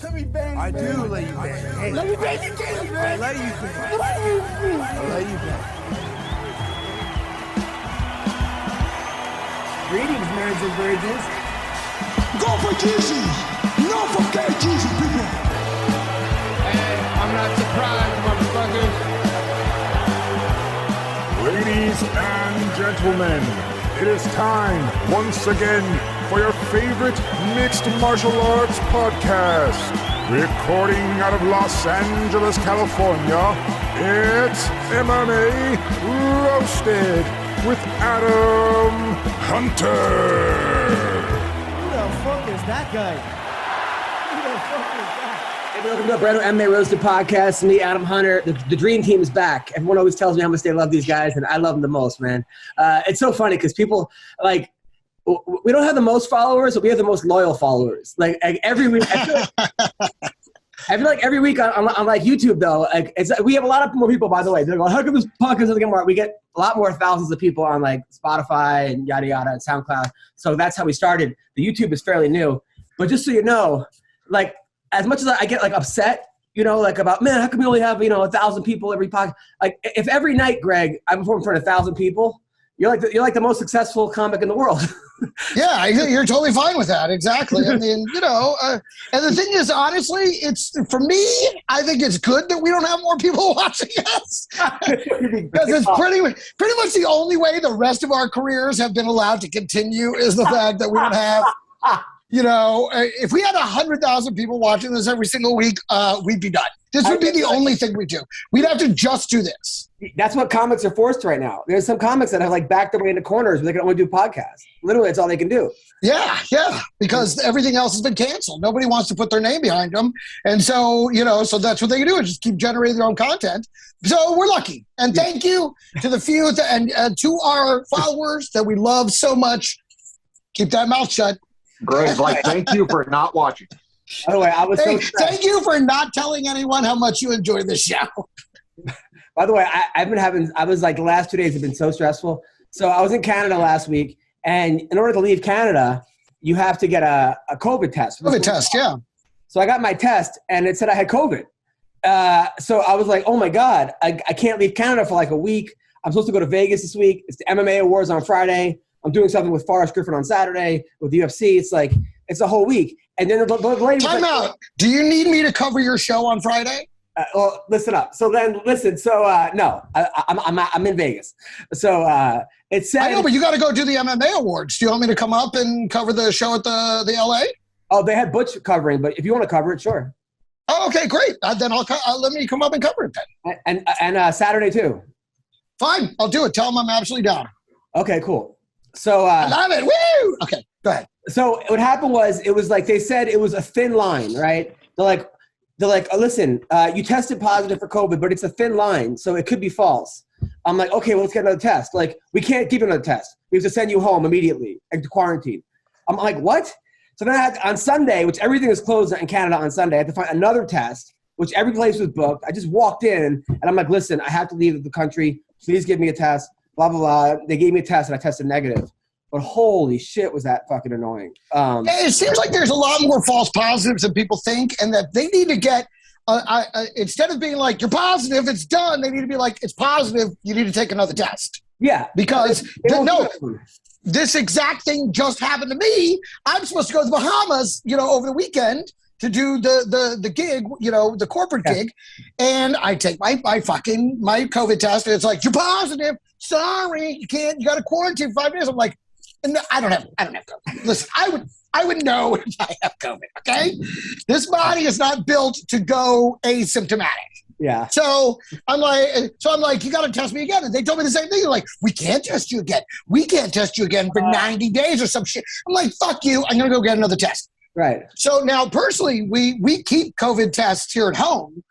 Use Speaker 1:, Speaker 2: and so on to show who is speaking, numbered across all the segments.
Speaker 1: Let me bang. I do let you bang. Hey, let me bang you, James, man. I let you bang. I let you bang. Greetings, marriage and virgins.
Speaker 2: Go for Jesus. No forget Jesus, people.
Speaker 3: Hey, I'm not surprised, motherfuckers.
Speaker 4: Ladies and gentlemen, it is time once again for your favorite mixed martial arts podcast. Recording out of Los Angeles, California, it's MMA Roasted with Adam Hunter.
Speaker 1: Who the fuck is that guy? Who the fuck is that?
Speaker 5: Hey, welcome to the brand new MMA Roasted Podcast. Me, Adam Hunter. The dream team is back. Everyone always tells me how much they love these guys, and I love them the most, man. It's so funny because people, like, we don't have the most followers, but we have the most loyal followers. Like every week, I feel like every week on like YouTube though, like we have a lot of more people. By the way, they're like, how come this podcast doesn't get more? We get a lot more thousands of people on like Spotify and yada yada and SoundCloud. So that's how we started. The YouTube is fairly new, but just so you know, like as much as I get like upset, you know, like about man, how come we only have 1,000 people every podcast? Like if every night, Greg, I perform in front of 1,000 people. You're like the most successful comic in the world.
Speaker 2: Yeah, you're totally fine with that. Exactly. I mean, and the thing is, honestly, it's for me, I think it's good that we don't have more people watching us because it's pretty much the only way the rest of our careers have been allowed to continue is the fact that we don't have, if we had 100,000 people watching this every single week, we'd be done. This would be the only thing we do. We'd have to just do this.
Speaker 5: That's what comics are forced right now. There's some comics that have like backed their way into corners where they can only do podcasts. Literally, that's all they can do.
Speaker 2: Yeah, because everything else has been canceled. Nobody wants to put their name behind them. And so, so that's what they can do is just keep generating their own content. So we're lucky. And thank you to the few and to our followers that we love so much. Keep that mouth shut.
Speaker 6: Greg, thank you for not watching.
Speaker 5: By the way, I was
Speaker 2: thank you for not telling anyone how much you enjoy this show.
Speaker 5: By the way, the last 2 days have been so stressful. So I was in Canada last week, and in order to leave Canada, you have to get a COVID test.
Speaker 2: COVID test, yeah.
Speaker 5: So I got my test, and it said I had COVID. So I was like, oh my God, I can't leave Canada for like a week. I'm supposed to go to Vegas this week. It's the MMA Awards on Friday. I'm doing something with Forrest Griffin on Saturday with the UFC. It's a whole week. And then the lady
Speaker 2: Time out. Do you need me to cover your show on Friday?
Speaker 5: Well, listen up. So then, listen. So no, I'm in Vegas. So it said.
Speaker 2: I know, but you got to go do the MMA Awards. Do you want me to come up and cover the show at the LA?
Speaker 5: Oh, they had Butch covering, but if you want to cover it, sure.
Speaker 2: Oh, okay, great. Then I'll let me come up and cover it then.
Speaker 5: And Saturday too.
Speaker 2: Fine, I'll do it. Tell them I'm absolutely down.
Speaker 5: Okay, cool. So
Speaker 2: I love it. Woo! Okay, go ahead.
Speaker 5: So what happened was it was like they said it was a thin line, right? They're like, oh, listen, you tested positive for COVID, but it's a thin line, so it could be false. I'm like, okay, well, let's get another test. Like, we can't give another test. We have to send you home immediately and to quarantine. I'm like, what? So then I had on Sunday, which everything is closed in Canada on Sunday, I had to find another test, which every place was booked. I just walked in, and I'm like, listen, I have to leave the country. Please give me a test, blah, blah, blah. They gave me a test, and I tested negative. But holy shit, was that fucking annoying.
Speaker 2: It seems like there's a lot more false positives than people think, and that they need to get, instead of being like, you're positive, it's done, they need to be like, it's positive, you need to take another test.
Speaker 5: Yeah.
Speaker 2: Because, this exact thing just happened to me. I'm supposed to go to the Bahamas, over the weekend to do the gig, the corporate gig, and I take my COVID test, and it's like, you're positive, sorry, you got to quarantine 5 days. I'm like, no, I don't have COVID. Listen, I would know if I have COVID, okay? This body is not built to go asymptomatic.
Speaker 5: Yeah.
Speaker 2: So I'm like, you got to test me again. And they told me the same thing. They're like, we can't test you again. We can't test you again for 90 days or some shit. I'm like, fuck you. I'm going to go get another test.
Speaker 5: Right.
Speaker 2: So now personally, we keep COVID tests here at home,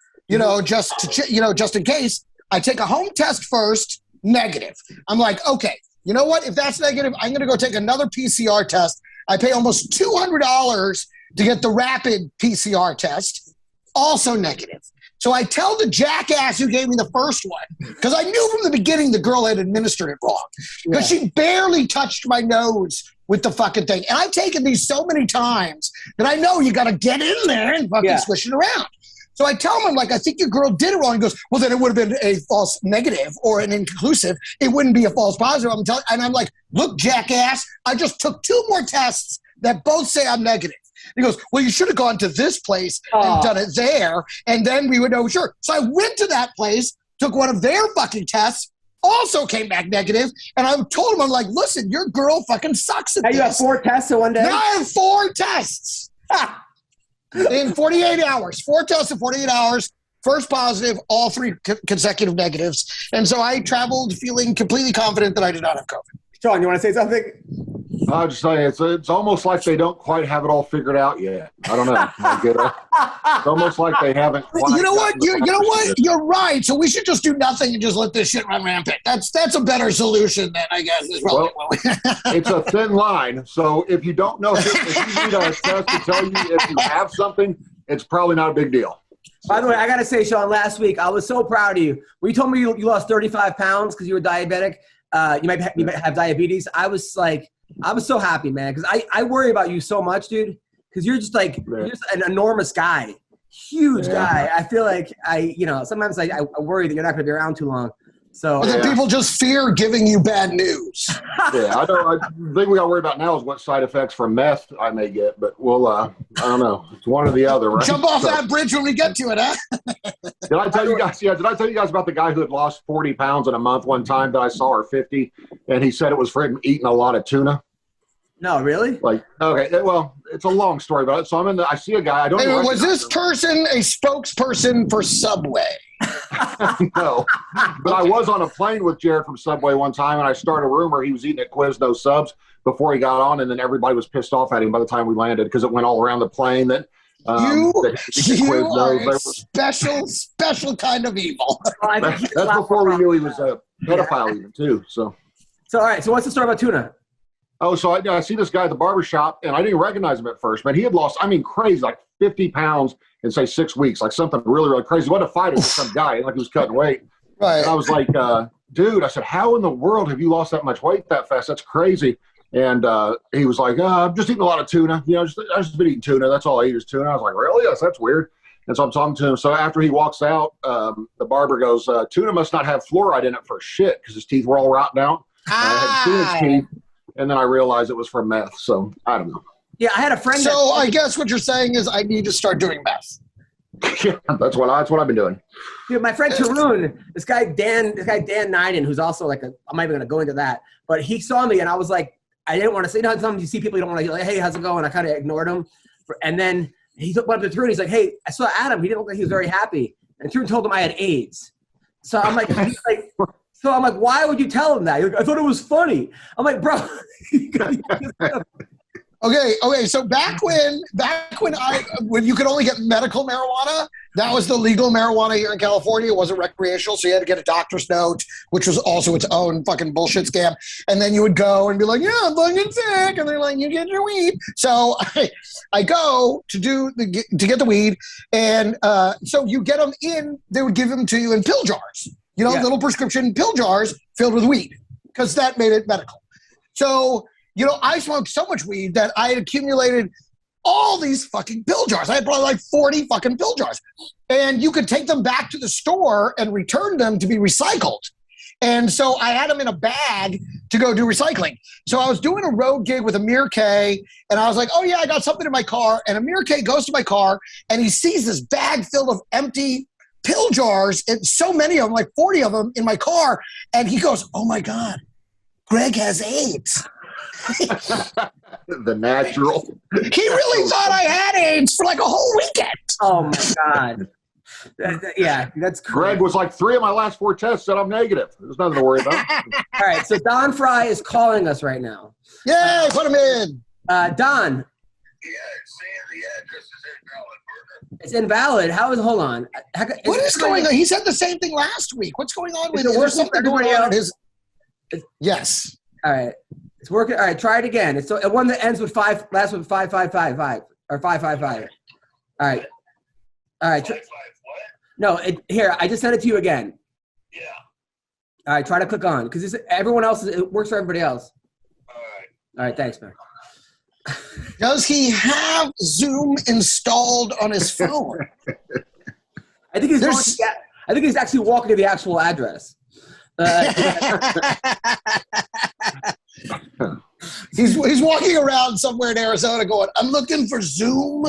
Speaker 2: just in case. I take a home test first, negative. I'm like, okay. You know what? If that's negative, I'm going to go take another PCR test. I pay almost $200 to get the rapid PCR test, also negative. So I tell the jackass who gave me the first one, because I knew from the beginning the girl had administered it wrong, because she barely touched my nose with the fucking thing. And I've taken these so many times that I know you got to get in there and fucking swish it around. So I tell him, I'm like, I think your girl did it wrong. He goes, well, then it would have been a false negative or an inconclusive. It wouldn't be a false positive. And I'm like, look, jackass, I just took 2 more tests that both say I'm negative. He goes, well, you should have gone to this place and done it there, and then we would know sure. So I went to that place, took one of their fucking tests, also came back negative, and I told him, I'm like, listen, your girl fucking sucks at this.
Speaker 5: You have 4 tests in one day?
Speaker 2: Now I have 4 tests. In 48 hours. 4 tests in 48 hours. First positive, all 3 consecutive negatives. And so I traveled feeling completely confident that I did not have COVID.
Speaker 5: Sean, you want to say something?
Speaker 6: I'll just say it's almost like they don't quite have it all figured out yet. I don't know. I get it. It's almost like they haven't.
Speaker 2: You know what? You're right. So we should just do nothing and just let this shit run rampant. That's a better solution than I guess is probably.
Speaker 6: Well, it's a thin line. So if you don't know, if you need a test to tell you if you have something, it's probably not a big deal.
Speaker 5: By the way, I got to say, Sean, last week I was so proud of you. When you told me you lost 35 pounds because you were diabetic, you might have diabetes. I was so happy, man, because I worry about you so much, dude, because you're just you're just an enormous guy, huge guy. I feel like sometimes I worry that you're not going to be around too long. So
Speaker 2: people just fear giving you bad news.
Speaker 6: Yeah, I don't. The thing we got to worry about now is what side effects from meth I may get, but we'll. I don't know. It's one or the other, right?
Speaker 2: Jump off that bridge when we get to it, huh?
Speaker 6: Did I tell you guys? Yeah, did I tell you guys about the guy who had lost 40 pounds in a month one time that I saw, or 50, and he said it was for him eating a lot of tuna?
Speaker 5: No, really?
Speaker 6: Okay, well, it's a long story, but so I see a guy. I don't know.
Speaker 2: Was this person a spokesperson for Subway?
Speaker 6: No, but I was on a plane with Jared from Subway one time, and I started a rumor he was eating at Quiznos subs before he got on, and then everybody was pissed off at him by the time we landed because it went all around the plane that
Speaker 2: you are a special kind of evil.
Speaker 6: That's before we knew he was a pedophile even too. So
Speaker 5: all right. So what's the story about tuna?
Speaker 6: Oh, so I see this guy at the barbershop, and I didn't recognize him at first, man. He had lost, crazy, like 50 pounds in, say, 6 weeks, like something really, really crazy. He wasn't a fighter, just some guy, like he was cutting weight.
Speaker 2: Right.
Speaker 6: And I was like, dude, I said, how in the world have you lost that much weight that fast? That's crazy. And he was like, I'm just eating a lot of tuna. I've just been eating tuna. That's all I eat is tuna. I was like, really? Yes, that's weird. And so I'm talking to him. So after he walks out, the barber goes, tuna must not have fluoride in it for shit because his teeth were all rotting out. I had tuna teeth. And then I realized it was from meth. So I don't know.
Speaker 5: Yeah, I had a friend.
Speaker 2: So I guess what you're saying is I need to start doing meth.
Speaker 6: Yeah, that's what I've been doing.
Speaker 5: Dude, my friend Tarun, this guy Dan Niden, who's also I'm not even going to go into that, but he saw me and I was like, I didn't want to say, sometimes you see people you don't want to, like, hey, how's it going? I kind of ignored him. And then he went up to Tarun. He's like, hey, I saw Adam. He didn't look like he was very happy. And Tarun told him I had AIDS. So I'm like, why would you tell him that? Like, I thought it was funny. I'm like, bro.
Speaker 2: Okay. So back when you could only get medical marijuana, that was the legal marijuana here in California. It wasn't recreational, so you had to get a doctor's note, which was also its own fucking bullshit scam. And then you would go and be like, yeah, I'm fucking sick, and they're like, you get your weed. So I go to get the weed, and so you get them in. They would give them to you in pill jars. Little prescription pill jars filled with weed because that made it medical. So, I smoked so much weed that I had accumulated all these fucking pill jars. I had probably like 40 fucking pill jars. And you could take them back to the store and return them to be recycled. And so I had them in a bag to go do recycling. So I was doing a road gig with Amir K, and I was like, oh, yeah, I got something in my car. And Amir K goes to my car, and he sees this bag filled of empty pill jars, and so many of them, like 40 of them in my car. And he goes, oh, my God, Greg has AIDS.
Speaker 6: The natural.
Speaker 2: He really thought I had AIDS for like a whole weekend.
Speaker 5: Oh, my God. Yeah, that's crazy.
Speaker 6: Greg was like, 3 of my last 4 tests said I'm negative. There's nothing to worry about.
Speaker 5: All right, so Don Frye is calling us right now.
Speaker 2: Yay, put him in.
Speaker 5: Don.
Speaker 7: Yeah, it's saying the address is invalid, partner.
Speaker 5: It's invalid. Hold on.
Speaker 2: What is going on? He said the same thing last week. What's going on with
Speaker 5: it?
Speaker 2: There's something going on in his... Yes.
Speaker 5: All right. It's working. All right, try it again. It's the one that ends with 5, last with 5555 or 555. All right. All right.
Speaker 7: 5 what?
Speaker 5: No, here, I just sent it to you again.
Speaker 7: Yeah.
Speaker 5: All right, try to click on because everyone else it works for everybody else.
Speaker 7: All right.
Speaker 5: All right, thanks, man.
Speaker 2: Does he have Zoom installed on his phone?
Speaker 5: I think he's actually walking to the actual address.
Speaker 2: He's walking around somewhere in Arizona going, I'm looking for Zoom.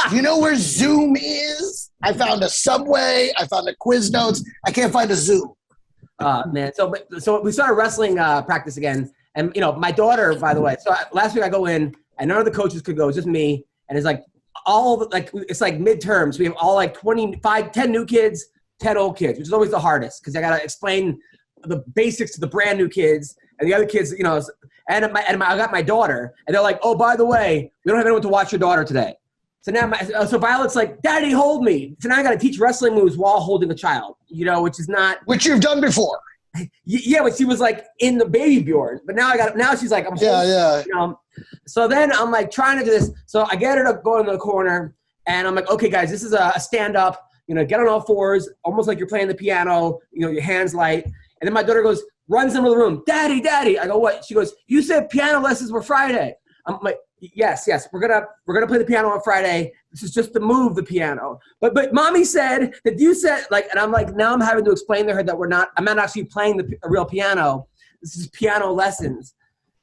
Speaker 2: Do you know where Zoom is? I found a Subway. I found a Quiznotes. I can't find a Zoom.
Speaker 5: Man. So we started wrestling practice again. And, my daughter, by the way, so last week I go in and none of the coaches could go. It's just me. And it's like it's like midterms. We have all like 10 new kids, 10 old kids, which is always the hardest because I got to explain the basics to the brand new kids and the other kids, I got my daughter and they're like, oh, by the way, we don't have anyone to watch your daughter today. So now, so Violet's like, Daddy, hold me. So now I got to teach wrestling moves while holding a child,
Speaker 2: which you've done before.
Speaker 5: Yeah, but she was like in the baby Bjorn. But now she's like, I'm holding.
Speaker 2: Yeah.
Speaker 5: So then I'm like trying to do this. So I get her to go in the corner and I'm like, okay, guys, this is a stand up, get on all fours, almost like you're playing the piano, your hands light. And then my daughter runs into the room, Daddy. I go, what? She goes, you said piano lessons were Friday. I'm like, yes, we're gonna play the piano on Friday. This is just to move the piano. But Mommy said that you said and I'm like, now I'm having to explain to her that I'm not actually playing a real piano. This is piano lessons.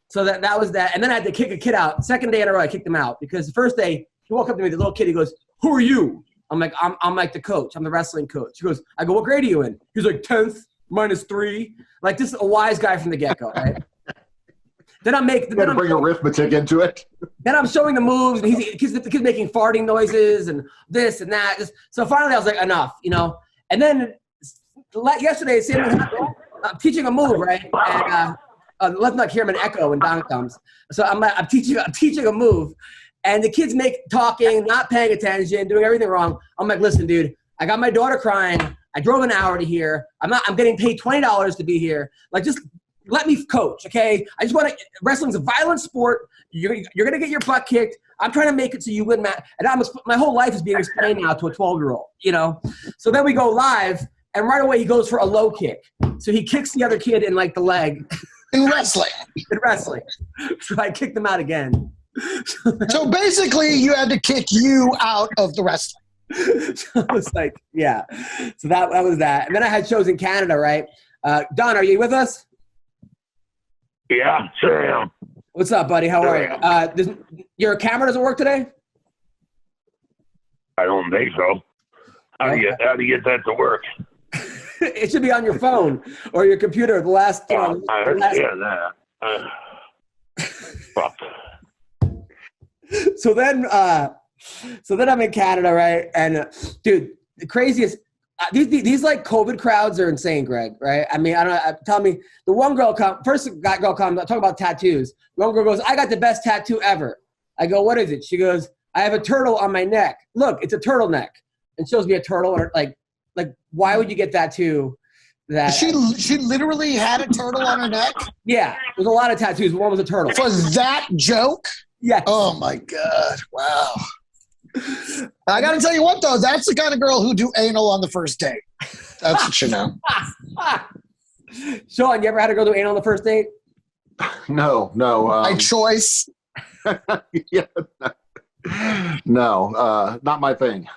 Speaker 5: So that was that. And then I had to kick a kid out. Second day in a row, I kicked him out because the first day he walked up to me, the little kid, he goes, who are you? I'm like, I'm like the coach. I'm the wrestling coach. He goes, I go, what grade are you in? He's like 10th -3. Like this is a wise guy from the get-go, right? Then I'm bring
Speaker 6: arithmetic into it.
Speaker 5: Then I'm showing the moves, and the kid's making farting noises and this and that. So finally, I was like, enough, And then yesterday, I'm teaching a move, right? And let's not hear him an echo when Don comes. So I'm teaching a move, and the kids talking, not paying attention, doing everything wrong. I'm like, listen, dude, I got my daughter crying. I drove an hour to here. I'm getting paid $20 to be here. Like, just let me coach, okay? I just want to. Wrestling's a violent sport. You're gonna get your butt kicked. I'm trying to make it so you win, Matt. And my whole life is being explained now to a 12-year-old, So then we go live, and right away he goes for a low kick. So he kicks the other kid in like the leg.
Speaker 2: In wrestling.
Speaker 5: So I kicked him out again.
Speaker 2: So basically, you had to kick you out of the wrestling.
Speaker 5: So I was like, yeah. So that was that. And then I had shows in Canada, right? Don, are you with us?
Speaker 7: Yeah, sure am.
Speaker 5: What's up, buddy? How are you? Your camera doesn't work today?
Speaker 7: I don't think so. How do you get that to work?
Speaker 5: It should be on your phone or your computer. The last.
Speaker 7: Fuck.
Speaker 5: So then I'm in Canada, right? And dude, the craziest. These like COVID crowds are insane, Greg. Right? I mean, I don't know. Tell me, the one girl first girl comes. I'm talking about tattoos. The one girl goes, "I got the best tattoo ever." I go, "What is it?" She goes, "I have a turtle on my neck. Look, it's a turtleneck." And shows me a turtle, and like, why would you get tattoo? That
Speaker 2: she literally had a turtle on her neck.
Speaker 5: Yeah, there's a lot of tattoos. One was a turtle.
Speaker 2: For that joke?
Speaker 5: Yeah.
Speaker 2: Oh my God! Wow. I got to tell you what, though, that's the kind of girl who do anal on the first date. That's what you know.
Speaker 5: Sean, you ever had to go do anal on the first date?
Speaker 6: No.
Speaker 2: By choice?
Speaker 6: Yeah. No, not my thing.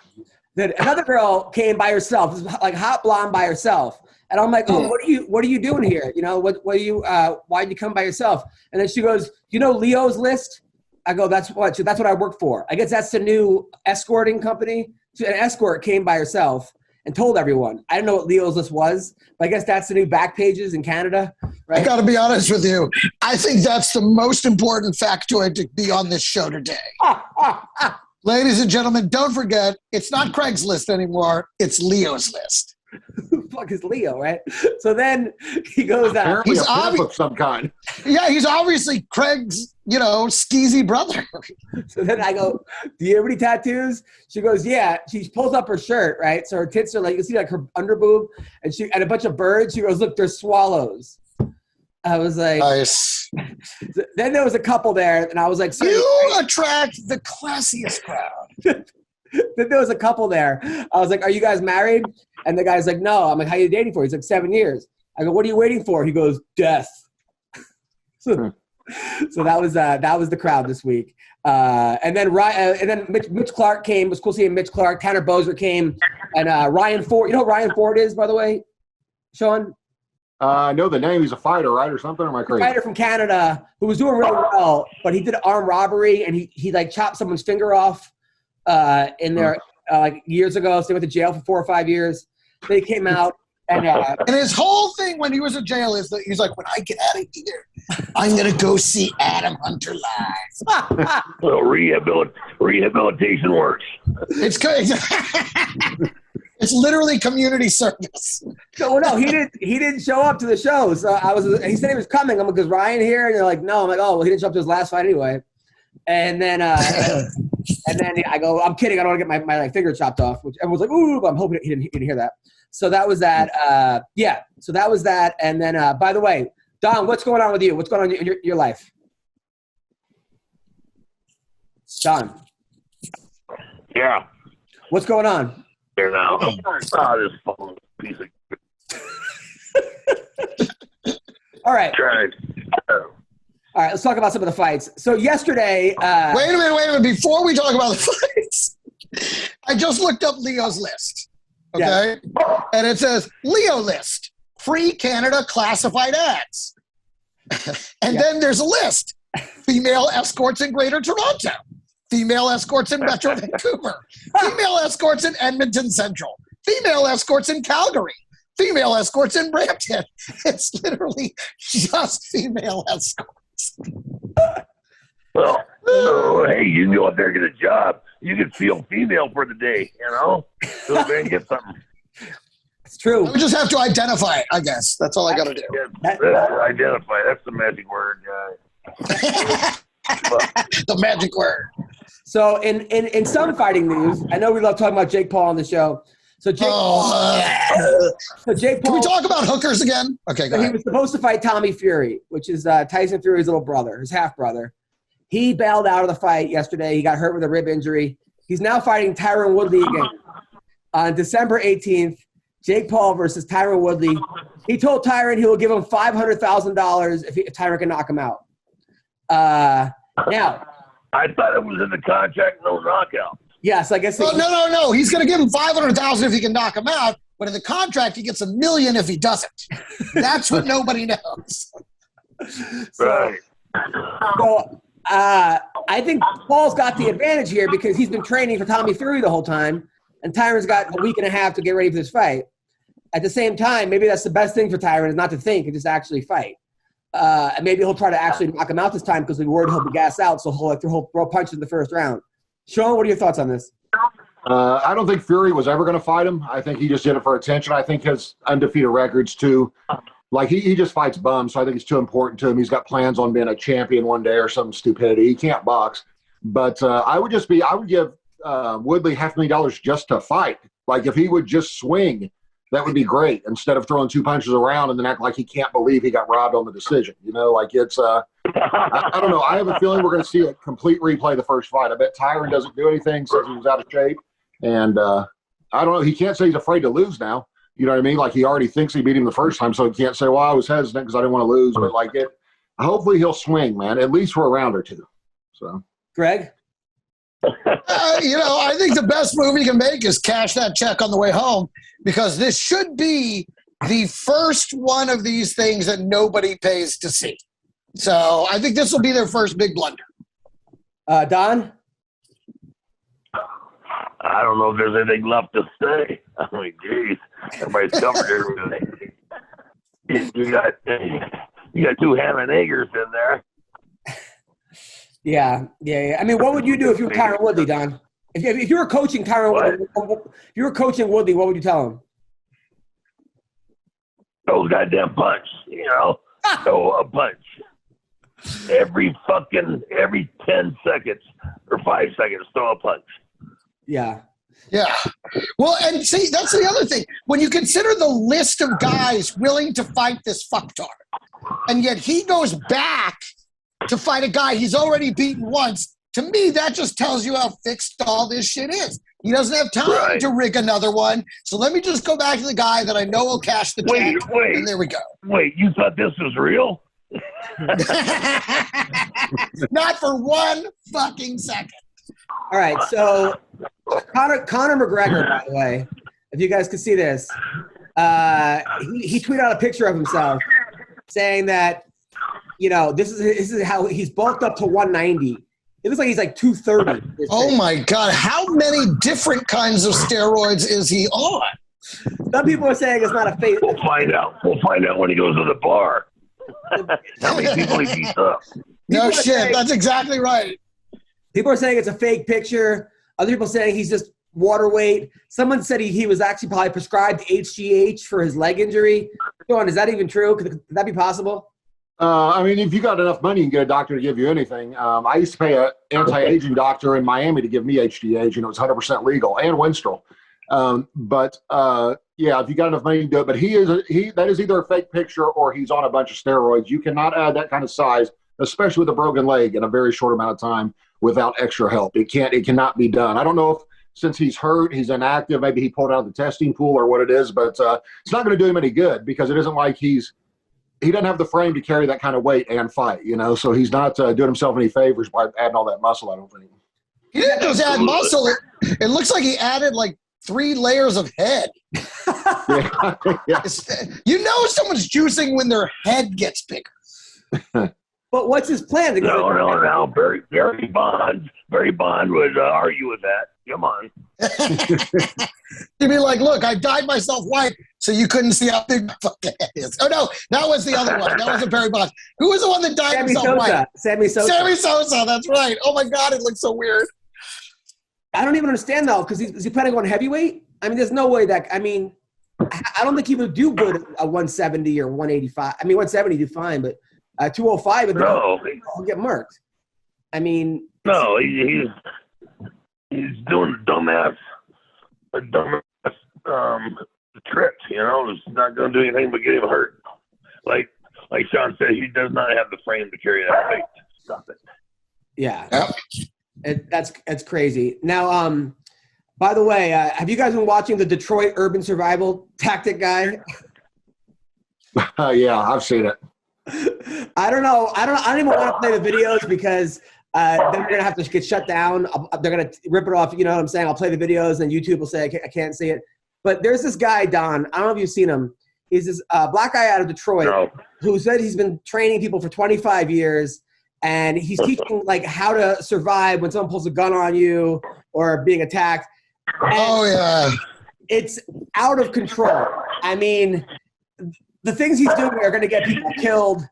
Speaker 5: Then another girl came by herself, like hot blonde by herself. And I'm like, oh, what are you doing here? Why'd you come by yourself? And then she goes, Leo's List? I go, that's what I work for. I guess that's the new escorting company. So an escort came by herself and told everyone. I didn't know what Leo's List was, but I guess that's the new back pages in Canada. Right? I
Speaker 2: got to be honest with you. I think that's the most important factoid to be on this show today. Ladies and gentlemen, don't forget, it's not Craigslist anymore. It's Leo's List.
Speaker 5: Who the fuck is Leo, right? So then he goes out.
Speaker 6: Apparently a pimp of some kind.
Speaker 2: Yeah, he's obviously Craig's, skeezy brother.
Speaker 5: So then I go, do you have any tattoos? She goes, yeah. She pulls up her shirt, right? So her tits are like, you can see like her underboob and a bunch of birds. She goes, look, there's swallows. I was like,
Speaker 2: nice.
Speaker 5: Then there was a couple there, and I was like,
Speaker 2: you attract the classiest crowd.
Speaker 5: Then there was a couple there. I was like, are you guys married? And the guy's like, no. I'm like, how are you dating for? He's like, 7 years. I go, what are you waiting for? He goes, death. So So that was the crowd this week. And then Mitch Clark came. It was cool seeing Mitch Clark. Tanner Boser came, and Ryan Ford. You know who Ryan Ford is, by the way, Sean?
Speaker 6: I know the name. He's a fighter, right, or something? Or am I crazy?
Speaker 5: Fighter from Canada who was doing really well, but he did armed robbery and he like chopped someone's finger off in there like years ago. So he went to jail for 4 or 5 years. Then he came out and
Speaker 2: his whole thing when he was in jail is that he's like, when I get out of here, I'm gonna go see Adam Hunter live.
Speaker 7: Well, rehabilitation works.
Speaker 2: It's good. It's literally community service.
Speaker 5: So no, he didn't show up to the show. So he said he was coming. I'm like, is Ryan here? And they're like, no. I'm like, oh, well, he didn't show up to his last fight anyway. And then I go, I'm kidding. I don't want to get my like, finger chopped off. Which everyone's like, ooh, but I'm hoping he didn't hear that. So that was that. So that was that. And then, by the way, Don, what's going on with you? What's going on in your life? Don.
Speaker 7: Yeah.
Speaker 5: What's going on?
Speaker 7: Here now. This phone piece of.
Speaker 5: All right.
Speaker 7: Tried.
Speaker 5: All right, let's talk about some of the fights. So yesterday...
Speaker 2: Wait a minute. Before we talk about the fights, I just looked up Leo's list, okay? Yeah. And it says, Leo list, free Canada classified ads. And then there's a list. Female escorts in Greater Toronto. Female escorts in Metro Vancouver. Female escorts in Edmonton Central. Female escorts in Calgary. Female escorts in Brampton. It's literally just female escorts.
Speaker 7: Well, hey, you can go out there and get a job. You can feel female for the day, you know? Go there and get something.
Speaker 5: It's true.
Speaker 2: We just have to identify it, I guess. That's all I got to do.
Speaker 7: Identify. That's the magic word, guy.
Speaker 2: The magic word.
Speaker 5: So in some fighting news, I know we love talking about Jake Paul on the show. So Jake Paul. Can
Speaker 2: we talk about hookers again? Okay, go ahead.
Speaker 5: He was supposed to fight Tommy Fury, which is Tyson Fury's little brother, his half-brother. He bailed out of the fight yesterday. He got hurt with a rib injury. He's now fighting Tyron Woodley again. On December 18th, Jake Paul versus Tyron Woodley. He told Tyron he will give him $500,000 if Tyron can knock him out. Now,
Speaker 7: I thought it was in the contract, no knockout.
Speaker 5: Yes, I guess.
Speaker 2: No. He's going to give him $500,000 if he can knock him out, but in the contract he gets $1 million if he doesn't. That's what nobody knows.
Speaker 7: Right.
Speaker 5: So I think Paul's got the advantage here because he's been training for Tommy Fury the whole time, and Tyron's got a week and a half to get ready for this fight. At the same time, maybe that's the best thing for Tyron is not to think and just actually fight. And maybe he'll try to actually knock him out this time because we're worried he'll be gassed out, so he'll throw punches in the first round. Sean, what are your thoughts on this?
Speaker 6: I don't think Fury was ever going to fight him. I think he just did it for attention. I think his undefeated records too. Like he just fights bums, so I think it's too important to him. He's got plans on being a champion one day or some stupidity. He can't box. But I would give Woodley $500,000 just to fight. Like if he would just swing, that would be great instead of throwing 2 punches around and then act like he can't believe he got robbed on the decision. You know, like it's I don't know. I have a feeling we're going to see a complete replay of the first fight. I bet Tyron doesn't do anything, says he was out of shape. And I don't know. He can't say he's afraid to lose now. You know what I mean? Like he already thinks he beat him the first time, so he can't say, well, I was hesitant because I didn't want to lose. But like hopefully he'll swing, man, at least for a round or two. So,
Speaker 5: Greg?
Speaker 2: I think the best move you can make is cash that check on the way home because this should be the first one of these things that nobody pays to see. So I think this will be their first big blunder.
Speaker 5: Don?
Speaker 7: I don't know if there's anything left to say. I mean, geez, everybody's covered everything. You got 2 ham and eggers in there.
Speaker 5: Yeah. I mean, what would you do if you were Tyron Woodley, Don? If you were coaching Tyron Woodley, if you were coaching Woodley, what would you tell him?
Speaker 7: Throw a goddamn punch, throw a punch. Every 10 seconds or 5 seconds, throw a punch.
Speaker 5: Yeah.
Speaker 2: Well, and see, that's the other thing. When you consider the list of guys willing to fight this fucktard, and yet he goes back to fight a guy he's already beaten once, to me, that just tells you how fixed all this shit is. He doesn't have time to rig another one. So let me just go back to the guy that I know will cash the check.
Speaker 7: Wait.
Speaker 2: And there we go.
Speaker 7: Wait, you thought this was real?
Speaker 2: Not for one fucking second.
Speaker 5: All right, so Conor McGregor, by the way, if you guys could see this, he tweeted out a picture of himself saying that, this is how he's bulked up to 190. It looks like he's like 230.
Speaker 2: Oh my God! How many different kinds of steroids is he on?
Speaker 5: Some people are saying it's not a fake.
Speaker 7: We'll find out when he goes to the bar. How many people he beats up?
Speaker 2: No shit. That's exactly right.
Speaker 5: People are saying it's a fake picture. Other people saying he's just water weight. Someone said he was actually probably prescribed HGH for his leg injury. John, is that even true? Could that be possible?
Speaker 6: I mean, if you got enough money, you can get a doctor to give you anything. I used to pay an anti-aging doctor in Miami to give me HGH, and it was 100% legal, and Winstrol. Yeah, if you got enough money, you can do it. But that is either a fake picture or he's on a bunch of steroids. You cannot add that kind of size, especially with a broken leg, in a very short amount of time without extra help. It cannot be done. I don't know if since he's hurt, he's inactive, maybe he pulled out of the testing pool or what it is, but it's not going to do him any good because it isn't like he doesn't have the frame to carry that kind of weight and fight, so he's not doing himself any favors by adding all that muscle, I don't think.
Speaker 2: He didn't just add muscle. It looks like he added like 3 layers of head.
Speaker 6: Yeah.
Speaker 2: Someone's juicing when their head gets bigger.
Speaker 5: But what's his plan?
Speaker 7: No. Barry Bonds would argue with that. Come on.
Speaker 2: He'd be like, look, I dyed myself white so you couldn't see how big my fucking head is. Oh, no, that was the other one. That wasn't Barry Bonds. Who was the one that dyed himself white?
Speaker 5: Sammy Sosa,
Speaker 2: that's right. Oh, my God, it looks so weird.
Speaker 5: I don't even understand, though, because is he planning on heavyweight? I mean, there's no way I don't think he would do good at 170 or 185. I mean, 170 do fine, but 205, he'll get murked. I mean.
Speaker 7: No, he's doing dumbass trips, It's not going to do anything but get him hurt. Like Sean said, he does not have the frame to carry that weight. Stop it.
Speaker 5: Yeah. Yep. That's crazy. Now, by the way, have you guys been watching the Detroit Urban Survival Tactic guy?
Speaker 6: Yeah, I've seen it.
Speaker 5: I don't know. I don't even want to play the videos because then we're going to have to get shut down. They're going to rip it off. You know what I'm saying? I'll play the videos and YouTube will say I can't see it. But there's this guy, Don. I don't know if you've seen him. He's this black guy out of Detroit who said he's been training people for 25 years. And he's teaching like how to survive when someone pulls a gun on you or being attacked. And it's out of control. I mean, the things he's doing are going to get people killed.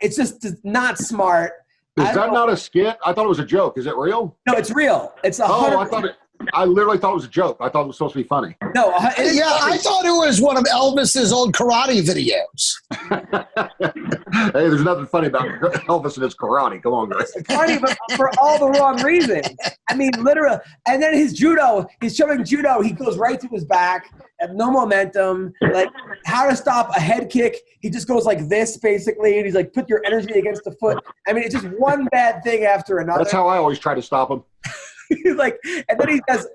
Speaker 5: It's just not smart.
Speaker 6: Is that not a skit? I thought it was a joke. Is it real?
Speaker 5: No, it's real. It's 100%.
Speaker 6: I literally thought it was a joke. I thought it was supposed to be funny.
Speaker 5: No,
Speaker 2: I thought it was one of Elvis's old karate videos.
Speaker 6: Hey, there's nothing funny about Elvis and his karate. Come on, guys.
Speaker 5: It's funny, but for all the wrong reasons. I mean, literally. And then his judo, he's showing judo. He goes right to his back, have no momentum. Like how to stop a head kick. He just goes like this, basically. And he's like, put your energy against the foot. I mean, it's just one bad thing after another.
Speaker 6: That's how I always try to stop him.
Speaker 5: He's like, and then he has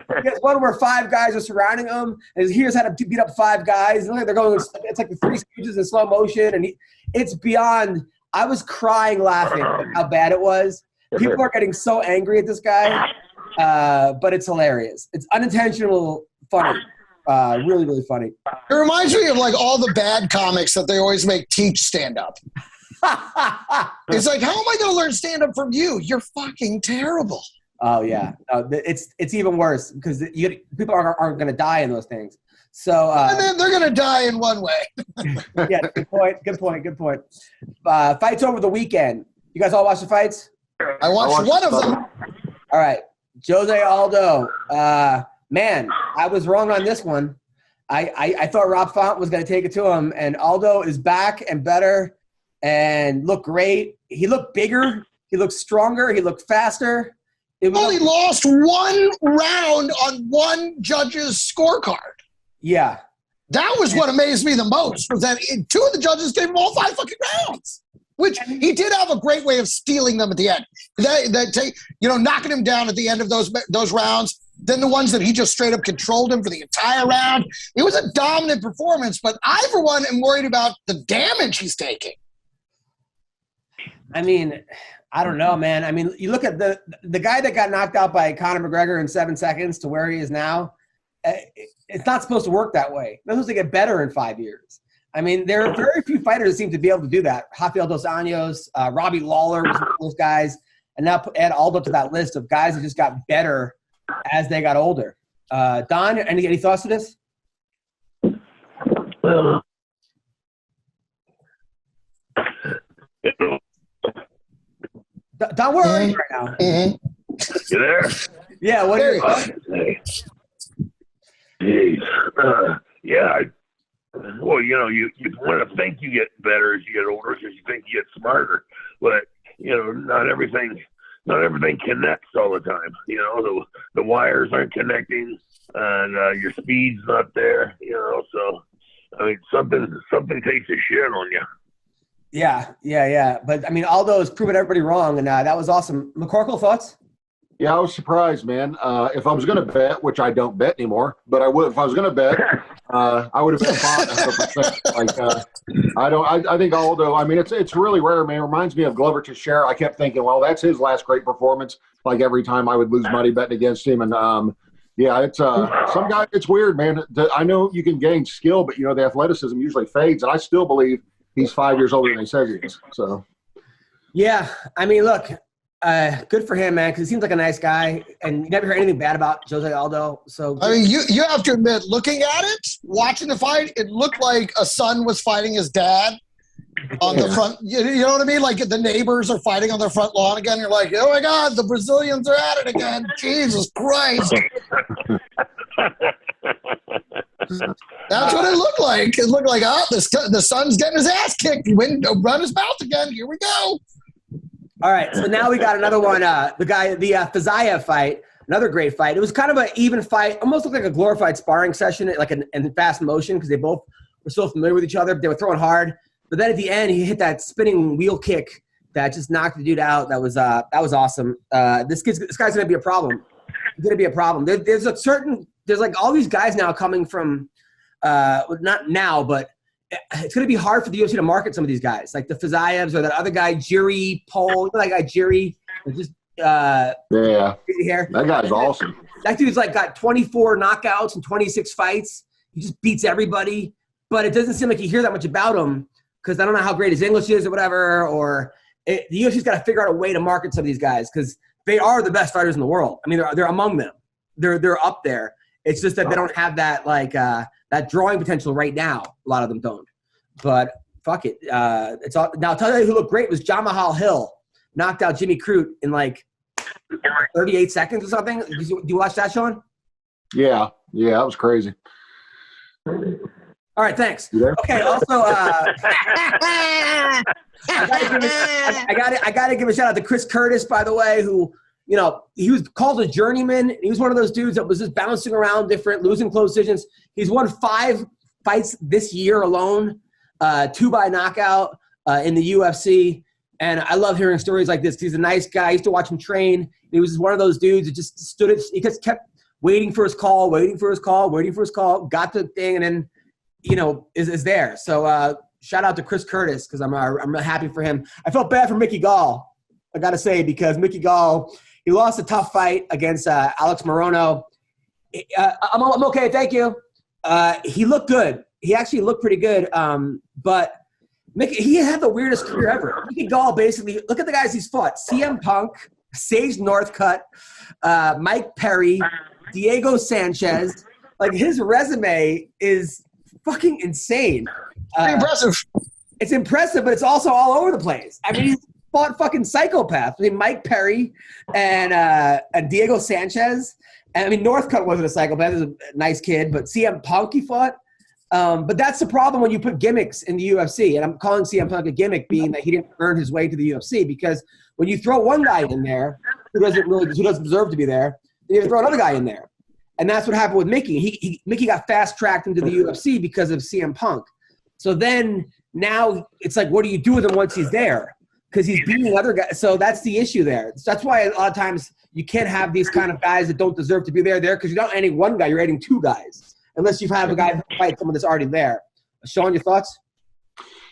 Speaker 5: one where 5 guys are surrounding him, and here's how to beat up 5 guys. And they're going, it's like the 3 Stooges in slow motion, and it's beyond. I was crying laughing at how bad it was. People are getting so angry at this guy, but it's hilarious. It's unintentional, funny, really, really funny.
Speaker 2: It reminds me of like all the bad comics that they always make teach stand up. It's like, how am I going to learn stand up from you? You're fucking terrible.
Speaker 5: Oh yeah, it's even worse because people aren't going to die in those things. So
Speaker 2: and then they're going to die in one way.
Speaker 5: Yeah, good point. Fights over the weekend. You guys all watch the fights?
Speaker 2: I watched one of them.
Speaker 5: All right, Jose Aldo. Man, I was wrong on this one. I thought Rob Font was going to take it to him, and Aldo is back and better and looked great. He looked bigger. He looked stronger. He looked faster.
Speaker 2: He only lost 1 round on one judge's scorecard.
Speaker 5: Yeah.
Speaker 2: That was what amazed me the most, was that 2 of the judges gave him all 5 fucking rounds, which he did have a great way of stealing them at the end. Knocking him down at the end of those rounds. Then the ones that he just straight up controlled him for the entire round. It was a dominant performance, but I, for one, am worried about the damage he's taking.
Speaker 5: I mean, I don't know, man. I mean, you look at the guy that got knocked out by Conor McGregor in 7 seconds to where he is now. It's not supposed to work that way. It's supposed to get better in 5 years. I mean, there are very few fighters that seem to be able to do that. Rafael Dos Anjos, Robbie Lawler was one of those guys, and now add Aldo to that list of guys that just got better as they got older. Don, any thoughts to this? Don, where are you right now?
Speaker 7: You there?
Speaker 5: Yeah, what are you?
Speaker 7: Jeez. Yeah. Well, you want to think you get better as you get older because you think you get smarter, but not everything connects all the time. The wires aren't connecting, and your speed's not there. So I mean, something takes a shit on you.
Speaker 5: Yeah. But I mean, Aldo has proven everybody wrong, and that was awesome. McCorkle, thoughts?
Speaker 6: Yeah, I was surprised, man. If I was going to bet, which I don't bet anymore, but I would if I was going to bet, I would have bet 5%. I think Aldo. I mean, it's really rare, man. It reminds me of Glover Teixeira. I kept thinking, well, that's his last great performance. Like every time I would lose money betting against him, and it's some guy. It's weird, man. I know you can gain skill, but the athleticism usually fades, and I still believe he's 5 years older than he says he is. So,
Speaker 5: yeah, I mean, look. Good for him, man, because he seems like a nice guy, and you never heard anything bad about Jose Aldo. So
Speaker 2: I mean, you have to admit, looking at it, watching the fight, it looked like a son was fighting his dad on the front. You know what I mean? Like the neighbors are fighting on their front lawn again. You're like, oh my God, the Brazilians are at it again. Jesus Christ. That's what it looked like. It looked like, the son's getting his ass kicked. He went and run his mouth again. Here we go.
Speaker 5: All right, so now we got another one. The Fiziev fight, another great fight. It was kind of an even fight, almost looked like a glorified sparring session, like in fast motion, because they both were so familiar with each other. They were throwing hard, but then at the end, he hit that spinning wheel kick that just knocked the dude out. That was awesome. This guy's gonna be a problem. He's gonna be a problem. There's like all these guys now coming from, not now, but. It's going to be hard for the UFC to market some of these guys, like the Fizievs or that other guy, Jiri Pole. That guy, Jiri. Just, crazy hair.
Speaker 6: That guy's awesome.
Speaker 5: That dude's got 24 knockouts and 26 fights. He just beats everybody. But it doesn't seem like you hear that much about him because I don't know how great his English is or whatever. The UFC's got to figure out a way to market some of these guys because they are the best fighters in the world. I mean, they're among them. They're up there. It's just that they don't have that that drawing potential right now. A lot of them don't. But fuck it. It's all, now, I'll tell you who looked great was Jamahal Hill. Knocked out Jimmy Crute in 38 seconds or something. Did you watch that, Sean?
Speaker 6: Yeah, that was crazy.
Speaker 5: All right, thanks. Okay, also, I gotta give a shout out to Chris Curtis, by the way, who he was called a journeyman. He was one of those dudes that was just bouncing around losing close decisions. He's won 5 fights this year alone, 2 by knockout in the UFC. And I love hearing stories like this. He's a nice guy. I used to watch him train. He was just one of those dudes that just he just kept waiting for his call, got the thing, and then, is there. So shout out to Chris Curtis because I'm happy for him. I felt bad for Mickey Gall, I got to say, because Mickey Gall, he lost a tough fight against Alex Morono. I'm okay, thank you. He looked good. He actually looked pretty good. But he had the weirdest career ever. Mickey Gall basically, look at the guys he's fought. CM Punk, Sage Northcutt, Mike Perry, Diego Sanchez. His resume is fucking insane.
Speaker 2: Impressive.
Speaker 5: It's impressive, but it's also all over the place. I mean, he's fought fucking psychopaths. I mean, Mike Perry and Diego Sanchez. And I mean, Northcutt wasn't a psychopath. He was a nice kid, but CM Punk he fought. But that's the problem when you put gimmicks in the UFC. And I'm calling CM Punk a gimmick, being that he didn't earn his way to the UFC. Because when you throw one guy in there who doesn't deserve to be there, then you have to throw another guy in there. And that's what happened with Mickey. Mickey got fast-tracked into the UFC because of CM Punk. So then now it's like, what do you do with him once he's there? Because he's beating other guys. So that's the issue there. That's why a lot of times you can't have these kind of guys that don't deserve to be there because you're not adding one guy, you're adding 2 guys. Unless you have a guy fight someone that's already there. Sean, your thoughts?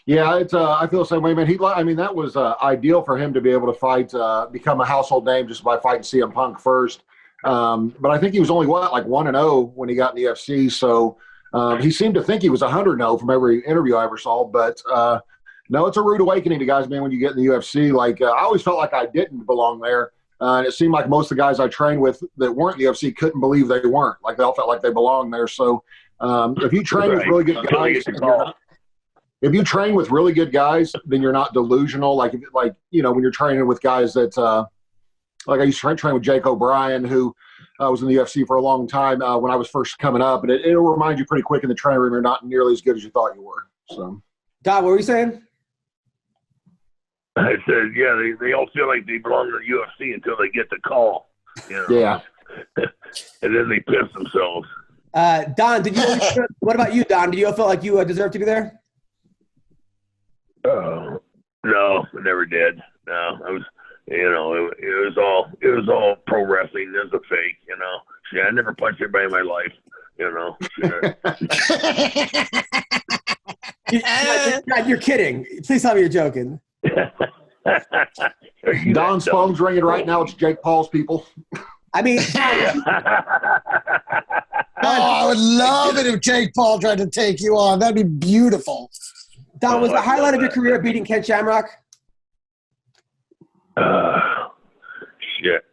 Speaker 6: Yeah, it's. I feel the same way, man. That was ideal for him to be able to fight, become a household name just by fighting CM Punk first. But I think he was only 1-0 when he got in the UFC. So he seemed to think he was 100-0 from every interview I ever saw. But no, it's a rude awakening to guys, man. When you get in the UFC, I always felt like I didn't belong there, and it seemed like most of the guys I trained with that weren't in the UFC couldn't believe they weren't. Like they all felt like they belonged there. So if you train with really good guys. If you train with really good guys, then you're not delusional. When you're training with guys that, like I used to train with Jake O'Brien, who was in the UFC for a long time when I was first coming up, and it'll remind you pretty quick in the training room you're not nearly as good as you thought you were. So,
Speaker 5: Don, what were you saying?
Speaker 7: I said, yeah, they all feel like they belong to the UFC until they get the call.
Speaker 6: Yeah.
Speaker 7: And then they piss themselves.
Speaker 5: Don, what about you, Don? Did you feel like you deserved to be there?
Speaker 7: No, I never did. No, I was, it was all pro wrestling. It was a fake, Yeah, I never punched anybody in my life,
Speaker 5: You're kidding. Please tell me you're joking.
Speaker 6: Don's phone's ringing right now. It's Jake Paul's people.
Speaker 5: I mean,
Speaker 2: I would love it if Jake Paul tried to take you on. That'd be beautiful.
Speaker 5: Don, was the highlight of your career beating Ken Shamrock?
Speaker 7: Shit.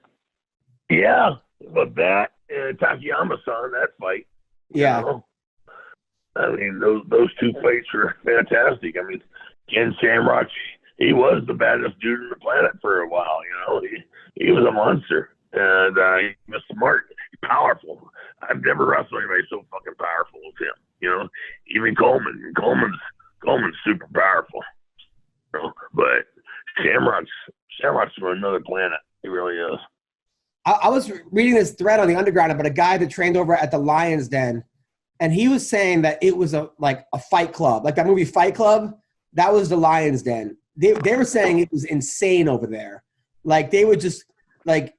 Speaker 7: Yeah, but that and Takayama-san, that fight.
Speaker 5: Yeah.
Speaker 7: I mean, those two fights were fantastic. I mean, Ken Shamrock, he was the baddest dude on the planet for a while, He was a monster. And he was smart, powerful. I've never wrestled anybody so fucking powerful as him, Even Coleman. Coleman's super powerful, but Shamrock's from another planet. He really is.
Speaker 5: I was reading this thread on the Underground about a guy that trained over at the Lion's Den, and he was saying that it was a fight club, like that movie Fight Club. That was the Lion's Den. They were saying it was insane over there. Like they would just they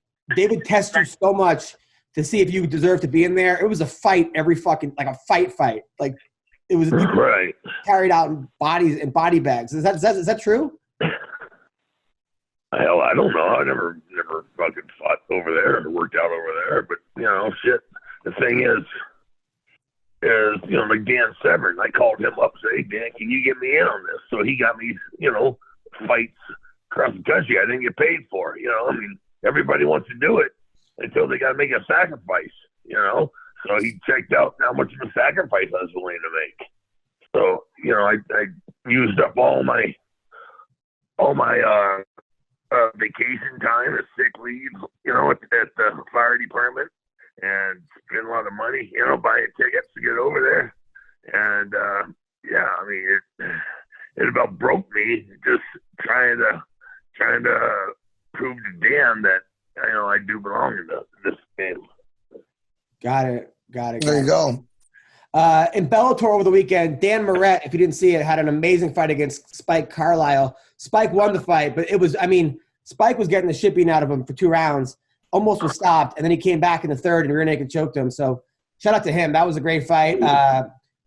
Speaker 5: would test you so much to see if you deserve to be in there. It was a fight every fucking a fight. Like it was
Speaker 7: right.
Speaker 5: Carried out in body bags. Is that true?
Speaker 7: Hell, I don't know. I never fucking fought over there or worked out over there. But shit. The thing is like Dan Severn. I called him up, say, hey, Dan, can you get me in on this? So he got me, fights across the country. I didn't get paid for. I mean, everybody wants to do it until they got to make a sacrifice. So he checked out how much of a sacrifice I was willing to make. So, I used up all my vacation time as sick leave, at the fire department, and spent a lot of money, buying tickets to get over there. And, I mean, it about broke me just trying to prove to Dan that, I do belong in this game.
Speaker 5: Got it.
Speaker 2: There you go.
Speaker 5: In Bellator over the weekend, Dan Moret, if you didn't see it, had an amazing fight against Spike Carlisle. Spike won the fight, but Spike was getting the shit beaten out of him for 2 rounds, almost was stopped, and then he came back in the third and rear naked choked him. So shout out to him. That was a great fight.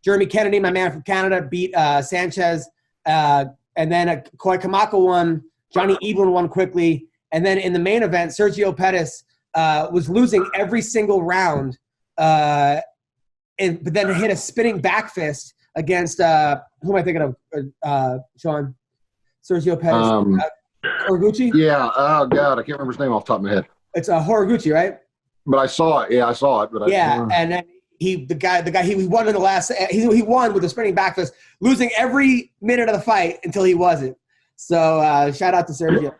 Speaker 5: Jeremy Kennedy, my man from Canada, beat Sanchez. And then Koi Kamaka won. Johnny Evelyn won quickly. And then in the main event, Sergio Pettis was losing every single round, but then hit a spinning back fist against who am I thinking of? Sean, Sergio Pettis, Horiguchi.
Speaker 6: Yeah. Oh God, I can't remember his name off the top of my head.
Speaker 5: It's Horiguchi, right?
Speaker 6: But I saw it. Yeah, I saw it. But
Speaker 5: and then he won in the last. He won with a spinning back fist, losing every minute of the fight until he wasn't. So shout out to Sergio.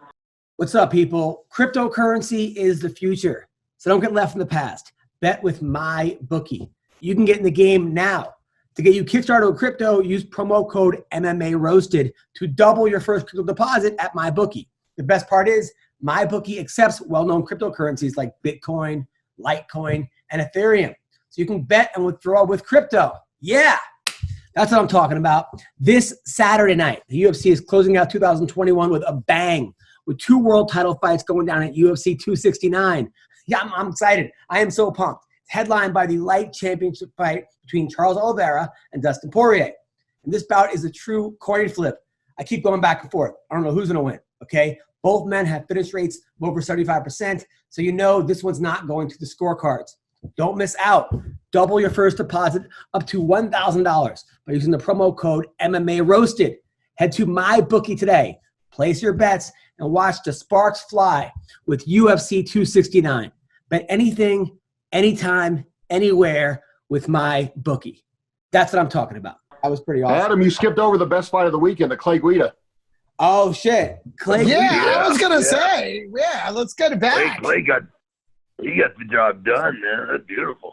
Speaker 5: What's up, people? Cryptocurrency is the future, so don't get left in the past. Bet with MyBookie. You can get in the game now. To get you kickstarted with crypto, use promo code MMA Roasted to double your first crypto deposit at MyBookie. The best part is MyBookie accepts well-known cryptocurrencies like Bitcoin, Litecoin, and Ethereum. So you can bet and withdraw with crypto. Yeah, that's what I'm talking about. This Saturday night, the UFC is closing out 2021 with a bang, with 2 world title fights going down at UFC 269. Yeah, I'm excited. I am so pumped. It's headlined by the light championship fight between Charles Oliveira and Dustin Poirier. And this bout is a true coin flip. I keep going back and forth. I don't know who's going to win, okay? Both men have finish rates of over 75%, so you know this one's not going to the scorecards. Don't miss out. Double your first deposit up to $1,000 by using the promo code MMA Roasted. Head to MyBookie today. Place your bets and watch the sparks fly with UFC 269. Bet anything, anytime, anywhere with MyBookie. That's what I'm talking about. That was pretty awesome.
Speaker 6: Adam, you skipped over the best fight of the weekend, the Clay Guida.
Speaker 5: Oh, shit. Clay
Speaker 2: Yeah,
Speaker 5: Guida.
Speaker 2: I was going to say. Yeah, let's get it back.
Speaker 7: Clay got the job done, man. That's beautiful.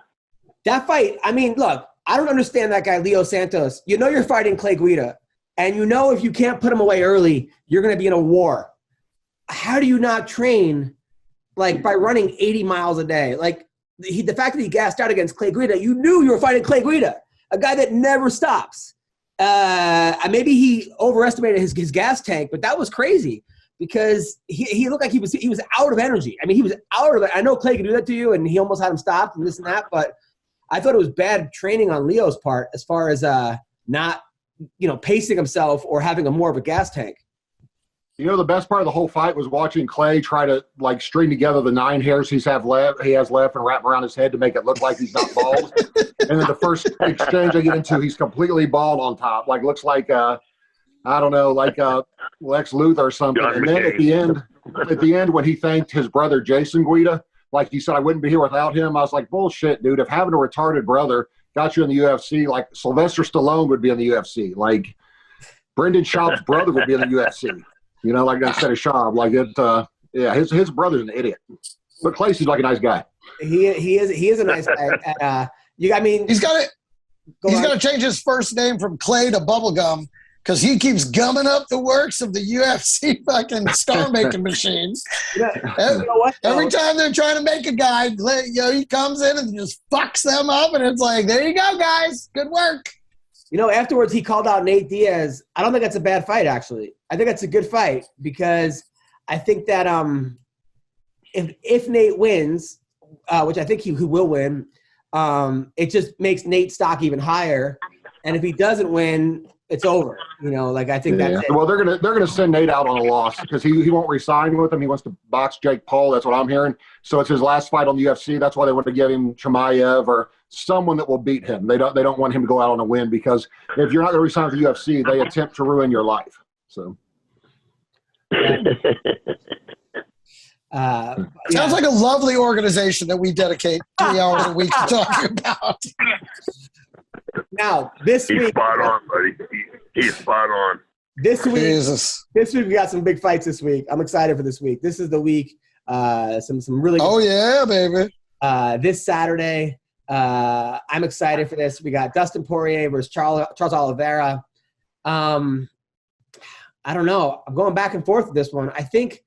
Speaker 5: That fight, I mean, look, I don't understand that guy, Leo Santos. You know you're fighting Clay Guida, and you know if you can't put him away early, you're going to be in a war. How do you not train, like, by running 80 miles a day? Like, the fact that he gassed out against Clay Guida, you knew you were fighting Clay Guida, a guy that never stops. Maybe he overestimated his gas tank, but that was crazy because he looked like he was out of energy. I mean, he was out of it. I know Clay can do that to you, and he almost had him stopped and this and that, but I thought it was bad training on Leo's part as far as not, pacing himself or having more of a gas tank.
Speaker 6: You know, the best part of the whole fight was watching Clay try to, string together the 9 hairs he has left and wrap around his head to make it look like he's not bald. And then the first exchange I get into, he's completely bald on top. Looks like, Lex Luthor or something.
Speaker 7: John
Speaker 6: And then at the end, when he thanked his brother, Jason Guida, like he said, I wouldn't be here without him. I was like, bullshit, dude. If having a retarded brother got you in the UFC, like Sylvester Stallone would be in the UFC. Like Brendan Schaub's brother would be in the UFC. Instead of Schaub. His brother's an idiot. But Clay seems like a nice guy.
Speaker 5: He is a nice guy.
Speaker 2: He's got to change his first name from Clay to Bubblegum because he keeps gumming up the works of the UFC fucking star-making machines. Every time they're trying to make a guy, he comes in and just fucks them up, and it's like, there you go, guys. Good work.
Speaker 5: Afterwards, he called out Nate Diaz. I don't think that's a bad fight, actually. I think that's a good fight because I think that if Nate wins, which I think he will win, it just makes Nate's stock even higher. And if he doesn't win, it's over. I think that's it.
Speaker 6: Well, they're gonna send Nate out on a loss because he won't resign with him. He wants to box Jake Paul. That's what I'm hearing. So it's his last fight on the UFC. That's why they want to give him Chimaev or someone that will beat him. They don't want him to go out on a win because if you're not going to resign with the UFC, they attempt to ruin your life. So.
Speaker 2: Sounds like a lovely organization that we dedicate 3 hours a week to talking about.
Speaker 5: Now, this week.
Speaker 7: He's spot on, buddy. He's spot on.
Speaker 5: This week,
Speaker 2: Jesus.
Speaker 5: This week we got some big fights this week. I'm excited for this week. This is the week. Some really good
Speaker 2: Oh, yeah, baby.
Speaker 5: This Saturday. I'm excited for this. We got Dustin Poirier versus Charles Oliveira. I don't know. I'm going back and forth with this one. I think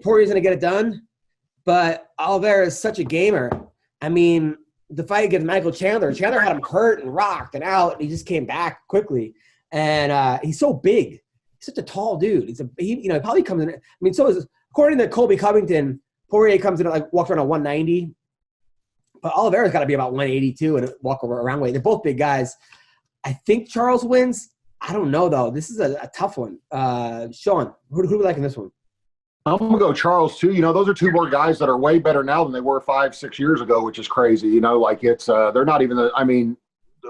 Speaker 5: Poirier's going to get it done, but Oliveira is such a gamer. I mean, the fight against Michael Chandler had him hurt and rocked and out, and he just came back quickly. And he's so big. He's such a tall dude. He probably comes in. I mean, so is according to Colby Covington, Poirier comes in walks around at 190. But Oliveira's got to be about 182 and walk around weight. They're both big guys. I think Charles wins. I don't know, though. This is a tough one. Sean, who do you like in this one?
Speaker 6: I'm going to go Charles, too. Those are 2 more guys that are way better now than they were 5-6 years ago, which is crazy. They're not even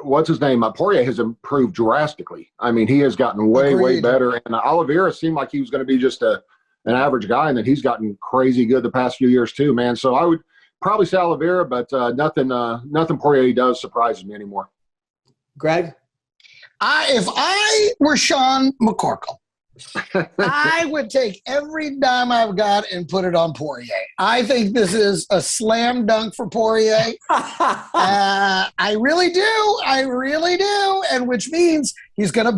Speaker 6: what's his name? Poirier has improved drastically. I mean, he has gotten way better. And Oliveira seemed like he was going to be just an average guy, and then he's gotten crazy good the past few years, too, man. So I would probably say Oliveira, but nothing Poirier does surprises me anymore.
Speaker 5: Greg?
Speaker 2: If I were Sean McCorkle, I would take every dime I've got and put it on Poirier. I think this is a slam dunk for Poirier. I really do. And which means he's going to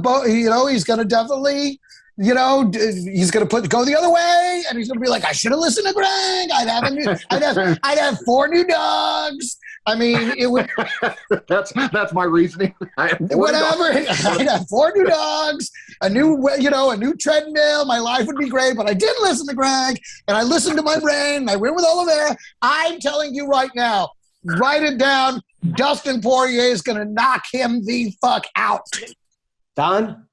Speaker 2: definitely, he's going to go the other way, and he's going to be like, I should have listened to Greg. I'd have 4 new dogs. I mean, it would.
Speaker 6: That's my reasoning.
Speaker 2: Whatever. I'd have 4 new dogs, a new treadmill. My life would be great. But I didn't listen to Greg, and I listened to my brain. And I went with Oliveira. I'm telling you right now, write it down. Dustin Poirier is going to knock him the fuck out.
Speaker 5: Don?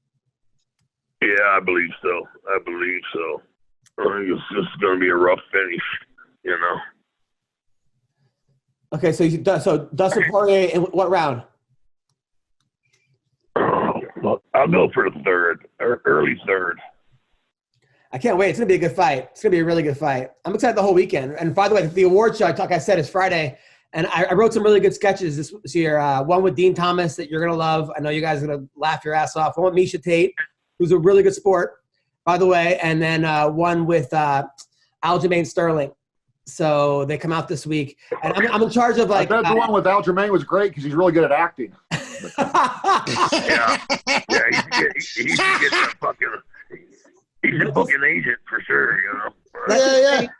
Speaker 7: Yeah, I believe so. I think it's just going to be a rough finish, you know.
Speaker 5: Okay, so Dustin Poirier in what round?
Speaker 7: I'll go for the third, or early third.
Speaker 5: I can't wait. It's going to be a good fight. It's going to be a really good fight. I'm excited the whole weekend. And by the way, the award show, like I said, is Friday. And I wrote some really good sketches this year. One with Dean Thomas that you're going to love. I know you guys are going to laugh your ass off. One with Misha Tate, who's a really good sport, by the way. And then one with Aljamain Sterling. So they come out this week. And I'm in charge of like –
Speaker 6: I bet the one with Aljamain was great because he's really good at acting.
Speaker 7: Yeah, he should get that fucking – he's a booking agent for sure, you know.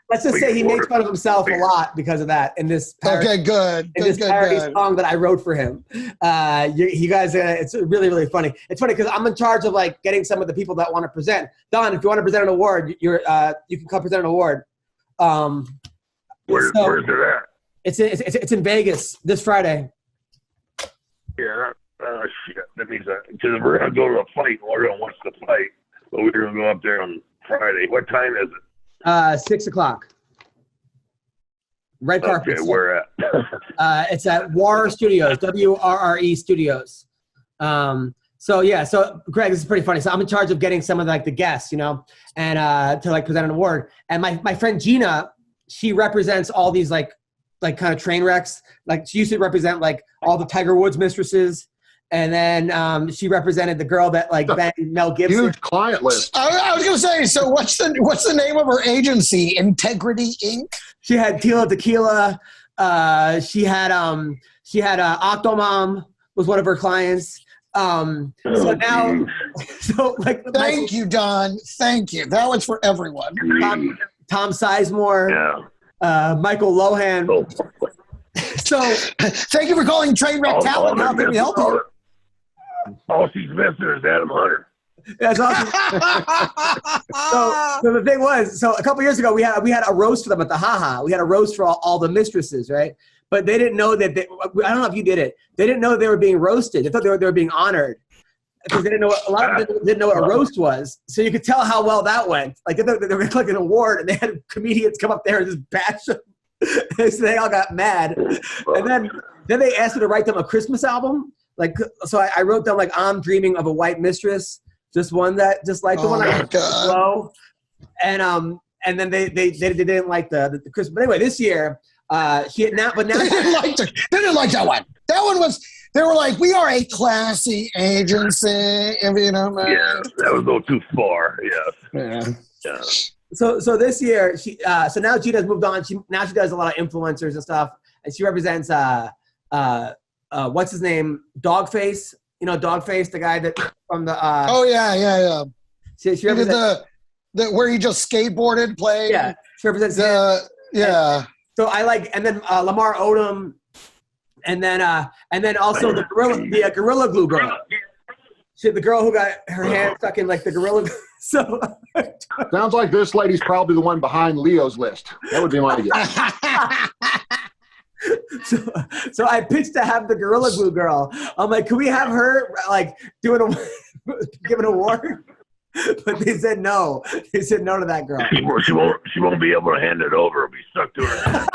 Speaker 5: Let's just say he makes fun of himself a lot because of that in this parody, parody song that I wrote for him. You guys, it's really, really funny. It's funny because I'm in charge of like getting some of the people that want to present. Don, if you want to present an award, you can come present an award.
Speaker 7: Where's it at?
Speaker 5: It's in Vegas this Friday.
Speaker 7: Yeah, shit. That means because we're gonna go to a fight. We're gonna watch the fight. But we're going to go up there on Friday. What time is it?
Speaker 5: 6:00. Red carpet.
Speaker 7: Okay, where at?
Speaker 5: It's at WARR Studios, WRRE Studios. So Greg, this is pretty funny. So I'm in charge of getting some of like the guests, you know, and to like present an award. And my friend Gina, she represents all these like kind of train wrecks. Like she used to represent like all the Tiger Woods mistresses. And then she represented the girl that like banged Mel Gibson.
Speaker 6: Huge client list.
Speaker 2: I was going to say, so what's the name of her agency? Integrity Inc.
Speaker 5: She had Tila Tequila. She had Octomom was one of her clients. Thank
Speaker 2: you, Don. Thank you. That was for everyone.
Speaker 5: Tom Sizemore.
Speaker 7: Yeah.
Speaker 5: Michael Lohan. So
Speaker 2: thank you for calling Trainwreck Talent. How can we help you?
Speaker 7: All she's missing is Adam Hunter.
Speaker 5: That's awesome. so the thing was, a couple years ago we had a roast for them at the Haha. We had a roast for all the mistresses, right? But they didn't know that I don't know if you did it. They didn't know they were being roasted. They thought they were being honored because they didn't know. A lot of them didn't know what a roast was. So you could tell how well that went. Like they were like an award, and they had comedians come up there and just bash them. So they all got mad, and then they asked me to write them a Christmas album. Like, so I wrote them like "I'm Dreaming of a White Mistress," just like the one I low, and then they didn't like the Christmas. But anyway, this year they didn't like that one. That one was. They were like, "We are a classy agency," you know.
Speaker 7: Yeah, that was a little too far. Yeah.
Speaker 5: So this year, so now Gina's moved on. She does a lot of influencers and stuff, and she represents what's his name, Dogface. You know, Dogface, the guy that from the.
Speaker 2: Oh yeah.
Speaker 5: She represents
Speaker 2: the where he just skateboarded, played.
Speaker 5: Yeah, she represents.
Speaker 2: Yeah.
Speaker 5: So I like, and then Lamar Odom, and then also the Gorilla Glue girl. The girl who got her hand stuck in like the Gorilla Glue. So
Speaker 6: sounds like this lady's probably the one behind Leo's list. That would be my guess.
Speaker 5: So I pitched to have the Gorilla Glue girl. I'm like, can we have her like give an award? But they said no. They said no to that girl.
Speaker 7: She won't be able to hand it over. It'll be stuck to her.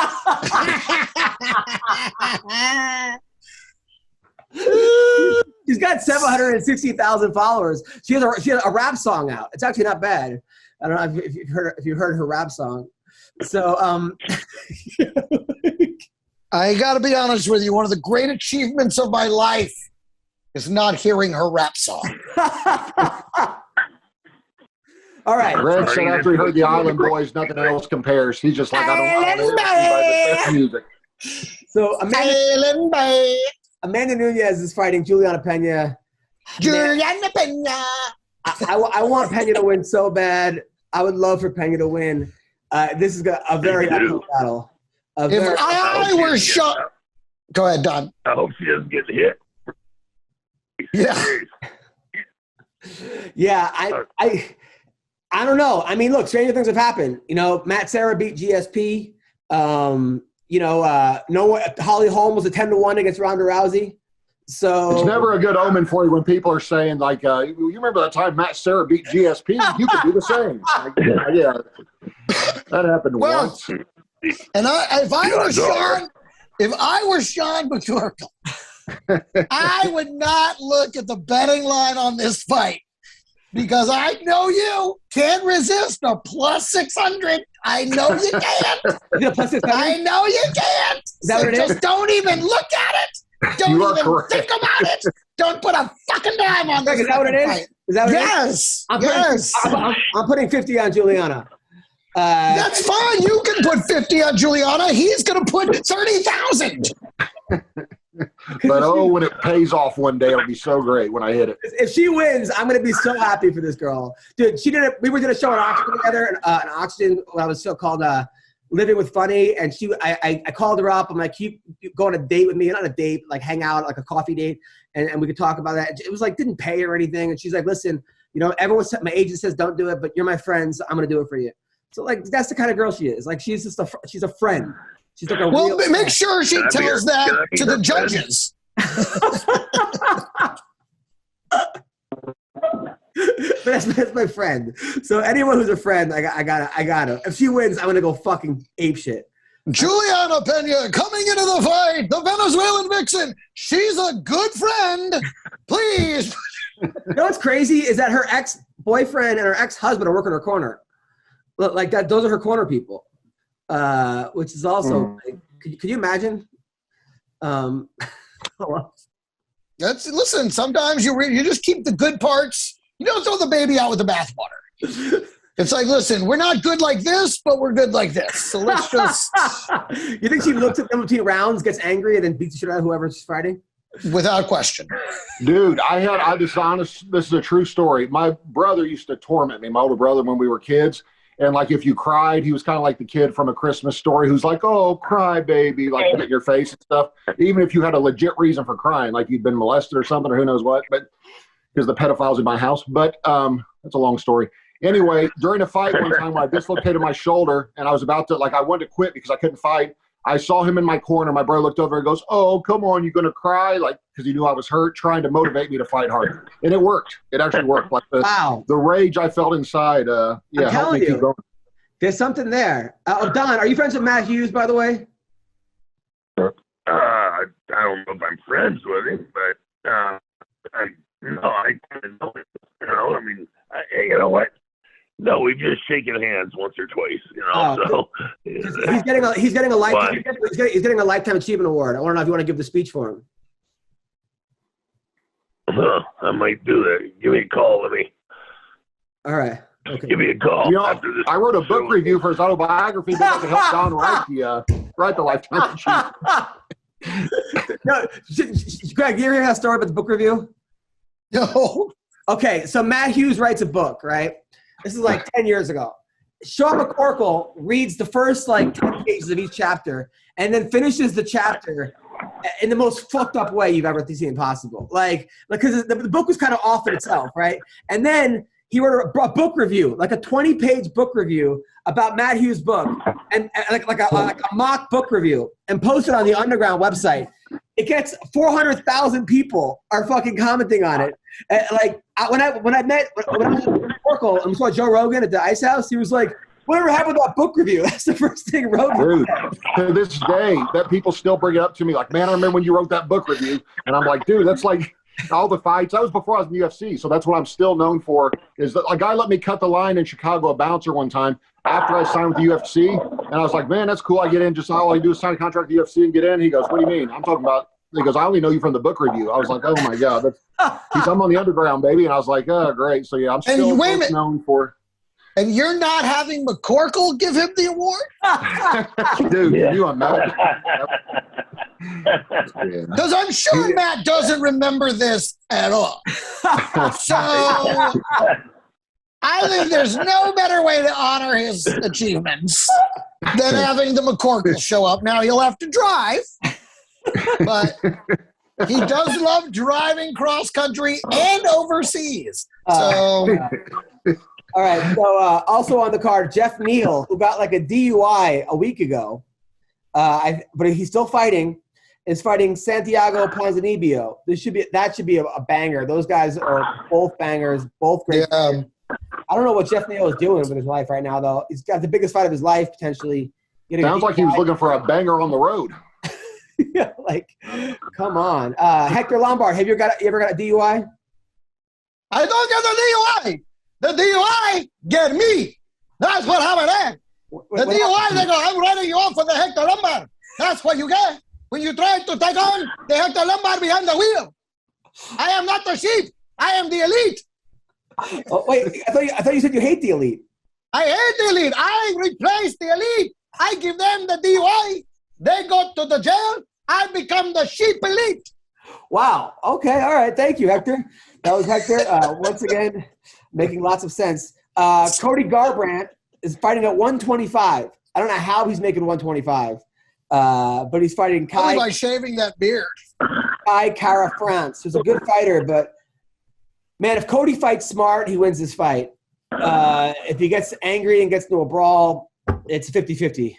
Speaker 5: She's got 760,000 followers. She has a rap song out. It's actually not bad. I don't know if you've heard her rap song. So
Speaker 2: I got to be honest with you. One of the great achievements of my life is not hearing her rap song.
Speaker 5: All right.
Speaker 6: Greg said after he heard the Island Boys, nothing else compares. He's just like, I don't want to hear the best music.
Speaker 5: So Amanda Nunes is fighting Juliana Pena. I want Pena to win so bad. I would love for Pena to win. This is a very uphill battle.
Speaker 2: If I were shot. Go ahead, Don.
Speaker 7: I hope she doesn't get hit.
Speaker 2: Yeah.
Speaker 5: Yeah, I don't know. I mean, look, stranger things have happened. You know, Matt Serra beat GSP. Holly Holm was a 10-1 against Ronda Rousey. So
Speaker 6: it's never a good omen for you when people are saying like, you remember that time Matt Serra beat GSP? You could do the same. Like, yeah, that happened once.
Speaker 2: And if I were Sean McCorkle, I would not look at the betting line on this fight because I know you can't resist a plus 600. I know you can't.
Speaker 5: Plus 600?
Speaker 2: I know you can't.
Speaker 5: Is that what it is?
Speaker 2: Just don't even look at it. Don't even think about it. Don't put a fucking dime on this.
Speaker 5: Is that what it is? Is that what it is?
Speaker 2: Yes.
Speaker 5: I'm putting 50 on Juliana.
Speaker 2: That's fine. You can put 50 on Juliana. He's going to put 30,000.
Speaker 6: But when it pays off one day, it'll be so great when I hit it.
Speaker 5: If she wins, I'm going to be so happy for this girl. Dude, we were doing a show on Oxygen together, an Oxygen, when I was so called Living with Funny, and I called her up. I'm like, keep going on a date with me, not a date, like hang out, like a coffee date, and we could talk about that. It was like, didn't pay or anything, and she's like, listen, my agent says don't do it, but you're my friends, I'm going to do it for you. So like, that's the kind of girl she is. Like, she's she's a friend. She's like a real
Speaker 2: make
Speaker 5: friend.
Speaker 2: sure she tells that to the judges.
Speaker 5: But that's my friend. So anyone who's a friend, I gotta. If she wins, I'm gonna go fucking ape shit.
Speaker 2: Juliana Pena coming into the fight, the Venezuelan vixen. She's a good friend. Please.
Speaker 5: You know what's crazy is that her ex-boyfriend and her ex-husband are working her corner. Like that, those are her corner people. Which is also like, could you imagine?
Speaker 2: Listen. Sometimes you just keep the good parts. You don't throw the baby out with the bathwater. It's like, listen, we're not good like this, but we're good like this. So let's just.
Speaker 5: You think she looks at them between rounds, gets angry, and then beats the shit out of whoever she's fighting?
Speaker 2: Without question.
Speaker 6: Dude, this is a true story. My brother used to torment me, my older brother, when we were kids. And like, if you cried, he was kind of like the kid from A Christmas Story who's like, oh, cry, baby, like at your face and stuff. Even if you had a legit reason for crying, like you'd been molested or something or who knows what, but because the pedophile's in my house. But that's a long story. Anyway, during a fight one time when I dislocated my shoulder and I was about to, like, I wanted to quit because I couldn't fight. I saw him in my corner. My brother looked over and goes, oh, come on, you going to cry? Like, because he knew I was hurt, trying to motivate me to fight harder. And it worked. It actually worked. Like the rage I felt inside, helped me keep going.
Speaker 5: There's something there. Don, are you friends with Matt Hughes, by the way?
Speaker 7: I don't know if I'm friends with him, but I kind of know him. I mean, you know what? No, we've just shaken hands once or twice, So
Speaker 5: he's getting a lifetime. He's getting a lifetime achievement award. I want to know if you want to give the speech for him.
Speaker 7: I might do that. Give me a call.
Speaker 5: All right. Okay.
Speaker 7: Give me a call. After this
Speaker 6: I wrote a book review for his autobiography that could help Don write the lifetime achievement.
Speaker 5: No, Greg, you ever hear that story about the book review?
Speaker 2: No.
Speaker 5: Okay, so Matt Hughes writes a book, right? This is like 10 years ago. Sean McCorkle reads the first 10 pages of each chapter and then finishes the chapter in the most fucked up way you've ever seen possible. Because the book was kind of off in itself, right? And then he wrote a book review, like a 20-page book review about Matt Hughes' book, and like a mock book review, and posted on the Underground website. It gets 400,000 people are fucking commenting on it. And when I met Oracle and we saw Joe Rogan at the Ice House, he was like, "Whatever happened to that book review?" That's the first thing Rogan said.
Speaker 6: To this day, that people still bring it up to me, like, "Man, I remember when you wrote that book review," and I'm like, "Dude, that's like." All the fights. That was before I was in the UFC, so that's what I'm still known for. Is that a guy let me cut the line in Chicago, a bouncer one time after I signed with the UFC, and I was like, man, that's cool. I get in, just all I do is sign a contract with the UFC and get in. He goes, what do you mean? I'm talking about. He goes, I only know you from the book review. I was like, oh my god, I'm on the Underground, baby, and I was like, oh great. So yeah, I'm still known for.
Speaker 2: And you're not having McCorkle give him the award?
Speaker 6: Dude, you imagine?
Speaker 2: Because I'm sure Matt doesn't remember this at all. So I think there's no better way to honor his achievements than having the McCorkle show up. Now he'll have to drive, but he does love driving cross country and overseas. So.
Speaker 5: All right. So also on the card, Jeff Neal, who got like a DUI a week ago, but he's still fighting. is fighting Santiago Ponzinibbio. That should be a banger. Those guys are both bangers, both great.
Speaker 2: Yeah.
Speaker 5: I don't know what Jeff Neal is doing with his life right now, though. He's got the biggest fight of his life, potentially.
Speaker 6: Sounds like he was looking for a banger on the road.
Speaker 5: Yeah, like, come on. Hector Lombard, you ever got a DUI?
Speaker 2: I don't get the DUI. The DUI get me. That's what happened there. The DUI, they go, I'm writing you off for the Hector Lombard. That's what you get when you try to take on the Hector Lombard behind the wheel. I am not the sheep. I am the elite.
Speaker 5: Oh, wait, I thought you said you hate the elite.
Speaker 2: I hate the elite. I replace the elite. I give them the DUI. They go to the jail. I become the sheep elite.
Speaker 5: Wow. Okay. All right. Thank you, Hector. That was Hector. Once again, making lots of sense. Cody Garbrandt is fighting at 125. I don't know how he's making 125, but he's fighting Kai.
Speaker 2: By shaving that beard.
Speaker 5: Kai Kara France, who's a good fighter, but man, if Cody fights smart, he wins this fight. If he gets angry and gets into a brawl, it's 50-50.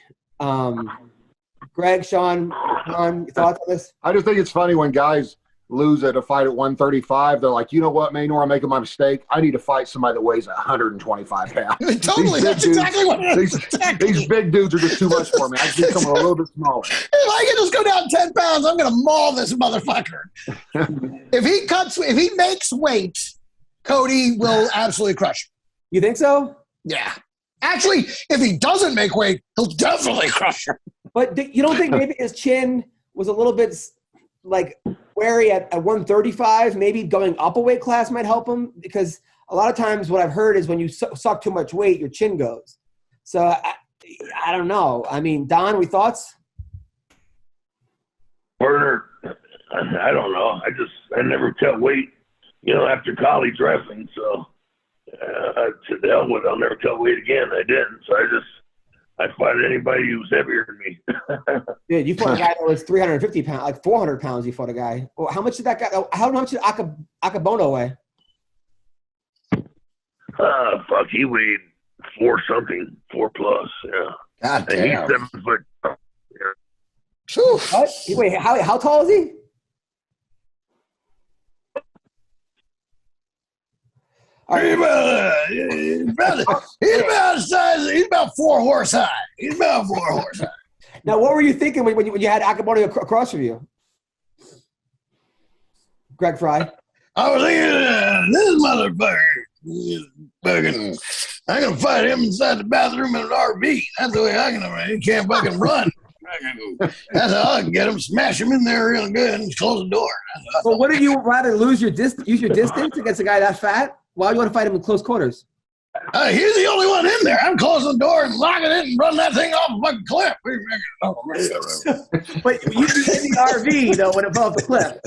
Speaker 5: Greg, Sean, your thoughts on this?
Speaker 6: I just think it's funny when guys lose at a fight at 135. They're like, you know what, Maynor, I'm making my mistake. I need to fight somebody that weighs 125 pounds.
Speaker 2: Totally. That's exactly what it is.
Speaker 6: These big dudes are just too much for me. I just need someone a little bit smaller.
Speaker 2: If I can just go down 10 pounds, I'm going to maul this motherfucker. If he makes weight, Cody will absolutely crush him.
Speaker 5: You think so?
Speaker 2: Yeah. Actually, if he doesn't make weight, he'll definitely crush him.
Speaker 5: But you don't think maybe his chin was a little bit like wary at 135? Maybe going up a weight class might help him, because a lot of times what I've heard is when you suck too much weight, your chin goes. So I don't know. I mean, Don, any thoughts?
Speaker 7: Werner, I don't know. I never cut weight, after college wrestling. So to the hell with it, I'll never cut weight again. I didn't. So I fight anybody who's heavier than me.
Speaker 5: Dude, you fought a guy that was 350 pounds, like 400 pounds. You fought a guy. Well, how much did that guy? How much did Akabono weigh?
Speaker 7: Fuck, he weighed 4+ Yeah.
Speaker 2: God damn.
Speaker 7: And he's 7 foot. Yeah.
Speaker 5: What? Wait, how tall is he?
Speaker 2: He's about 4 horse high. He's about 4 horse high.
Speaker 5: Now, what were you thinking when you had Akabono across from you? Greg Frye.
Speaker 2: I was thinking, this motherfucker, I can fight him inside the bathroom in an RV. That's the way I can run. He can't fucking run. That's how I can get him, smash him in there real good and close the door.
Speaker 5: Well, wouldn't you rather use your distance against a guy that fat? Why do you want to fight him in close quarters?
Speaker 2: He's the only one in there. I'm closing the door and locking it and running that thing off a fucking cliff.
Speaker 5: But you'd be in the RV, though, when it fell off the cliff.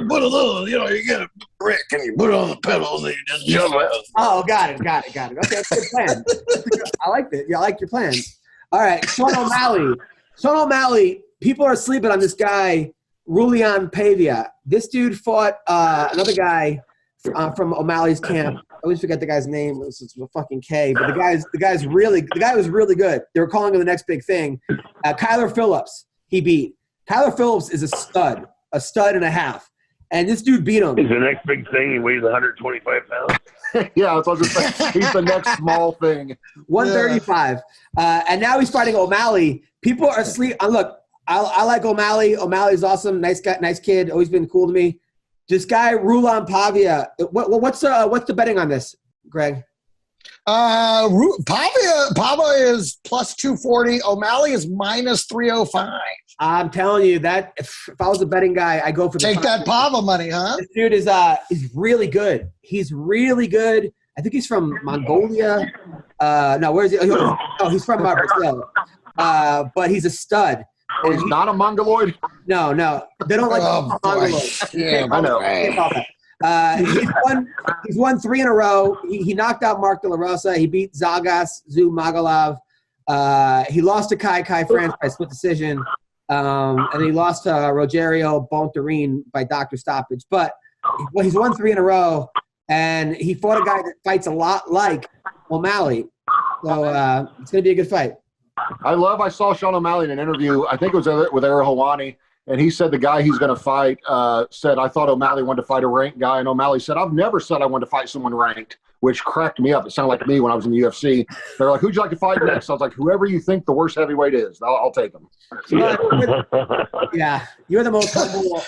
Speaker 2: Put a little, you get a brick and you put it on the pedals and you just jump out.
Speaker 5: Oh, got it. Okay, that's a good plan. I like it. Yeah, I like your plan. All right, Sean O'Malley. People are sleeping on this guy, Rulian Pavia. This dude fought another guy from O'Malley's camp. I always forget the guy's name. It's a fucking K. But the guy was really good. They were calling him the next big thing. Kyler Phillips, he beat. Kyler Phillips is a stud and a half. And this dude beat him.
Speaker 7: He's the next big thing. He weighs 125 pounds.
Speaker 6: Yeah, that's what I was just saying. He's the next small thing.
Speaker 5: 135. And now he's fighting O'Malley. People are asleep. Look, I like O'Malley. O'Malley's awesome. Nice guy, nice kid. Always been cool to me. This guy, Rulan Pavia. What's the betting on this, Greg?
Speaker 2: Pavia is plus 240. O'Malley is minus 305.
Speaker 5: I'm telling you that if I was a betting guy, I go for
Speaker 2: take that Pava money, huh?
Speaker 5: This dude is really good. He's really good. I think he's from Mongolia. No, where is he? Oh, he's from Brazil. But he's a stud.
Speaker 6: Oh, he's not a Mongoloid?
Speaker 5: No. They don't like Mongoloid.
Speaker 2: Yeah, I
Speaker 5: know. He's won 3 in a row. He knocked out Mark De La Rosa. He beat Zalgas Zumagulov. He lost to Kai France by split decision. And he lost to Rogerio Bontorin by doctor stoppage. But he's won 3 in a row. And he fought a guy that fights a lot like O'Malley. So it's going to be a good fight.
Speaker 6: I saw Sean O'Malley in an interview. I think it was with Errol Hawani, and he said the guy he's going to fight said, I thought O'Malley wanted to fight a ranked guy, and O'Malley said, I've never said I wanted to fight someone ranked, which cracked me up. It sounded like me when I was in the UFC. They're like, who'd you like to fight next? I was like, whoever you think the worst heavyweight is, I'll take him.
Speaker 5: Yeah, you're the most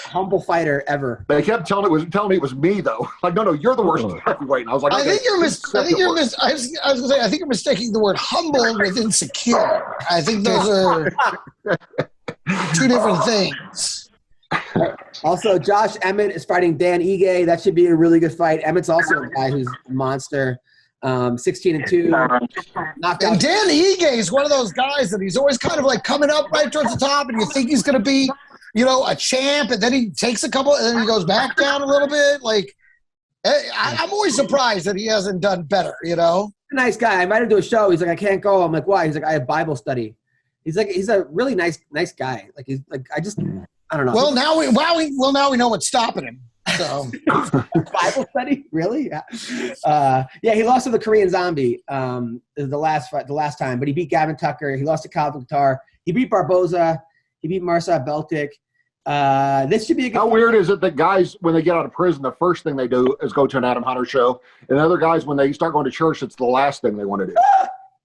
Speaker 5: humble fighter ever.
Speaker 6: They kept telling me it was me though. Like, no, you're the worst heavyweight. And I was like,
Speaker 2: I think you're mistaking the word humble with insecure. I think those are two different things.
Speaker 5: Also, Josh Emmett is fighting Dan Ige. That should be a really good fight. Emmett's also a guy who's a monster. 16-2.
Speaker 2: And Dan Ige is one of those guys that he's always kind of like coming up right towards the top, and you think he's going to be, a champ, and then he takes a couple, and then he goes back down a little bit. Like, I'm always surprised that he hasn't done better.
Speaker 5: A nice guy. I invited him to a show. He's like, I can't go. I'm like, why? He's like, I have Bible study. He's a really nice guy. Like, he's like, I don't know.
Speaker 2: Well, now we know what's stopping him. So
Speaker 5: Bible study, really? Yeah. He lost to the Korean Zombie the last time, but he beat Gavin Tucker. He lost to Calvin Qatar. He beat Barboza. He beat Marcel Beltic. This should be a good.
Speaker 6: How weird is it that guys, when they get out of prison, the first thing they do is go to an Adam Hunter show, and other guys, when they start going to church, it's the last thing they want to do.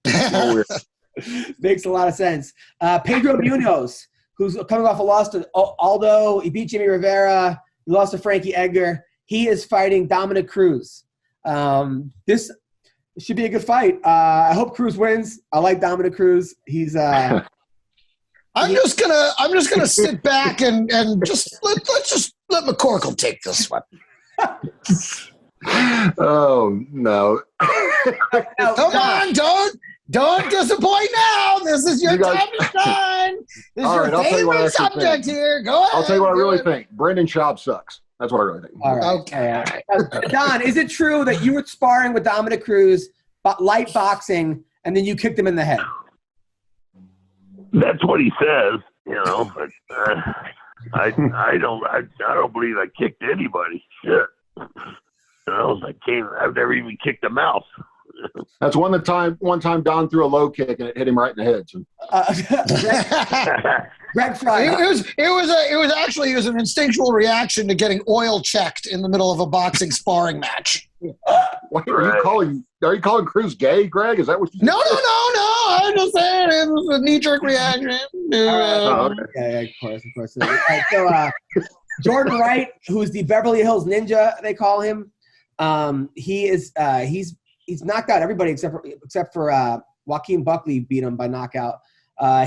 Speaker 6: It's so weird.
Speaker 5: Makes a lot of sense. Pedro Munoz, who's coming off a loss to Aldo. He beat Jimmy Rivera. He lost to Frankie Edgar. He is fighting Dominic Cruz. This should be a good fight. I hope Cruz wins. I like Dominic Cruz. He's. I'm
Speaker 2: just gonna sit back and just let McCorkle take this one.
Speaker 6: Oh no!
Speaker 2: Come on, don't disappoint now. This is your time to shine. This is your favorite subject here. Go ahead.
Speaker 6: I'll tell you what I really think. Brendan Schaub sucks. That's what I really think.
Speaker 5: All right. Okay. Don, is it true that you were sparring with Dominic Cruz, light boxing, and then you kicked him in the head?
Speaker 7: That's what he says, But I don't believe I kicked anybody. Shit. I've never even kicked a mouse.
Speaker 6: That's one time Don threw a low kick and it hit him right in the head. So.
Speaker 5: Greg Frye.
Speaker 2: It was an instinctual reaction to getting oil checked in the middle of a boxing sparring match.
Speaker 6: Wait, are you calling Cruz gay, Greg? Is that what you
Speaker 2: No. I'm just saying it was a knee-jerk reaction.
Speaker 5: Yeah, of course. Right, so Jordan Wright, who's the Beverly Hills Ninja, they call him. He's knocked out everybody except for Joaquin Buckley beat him by knockout.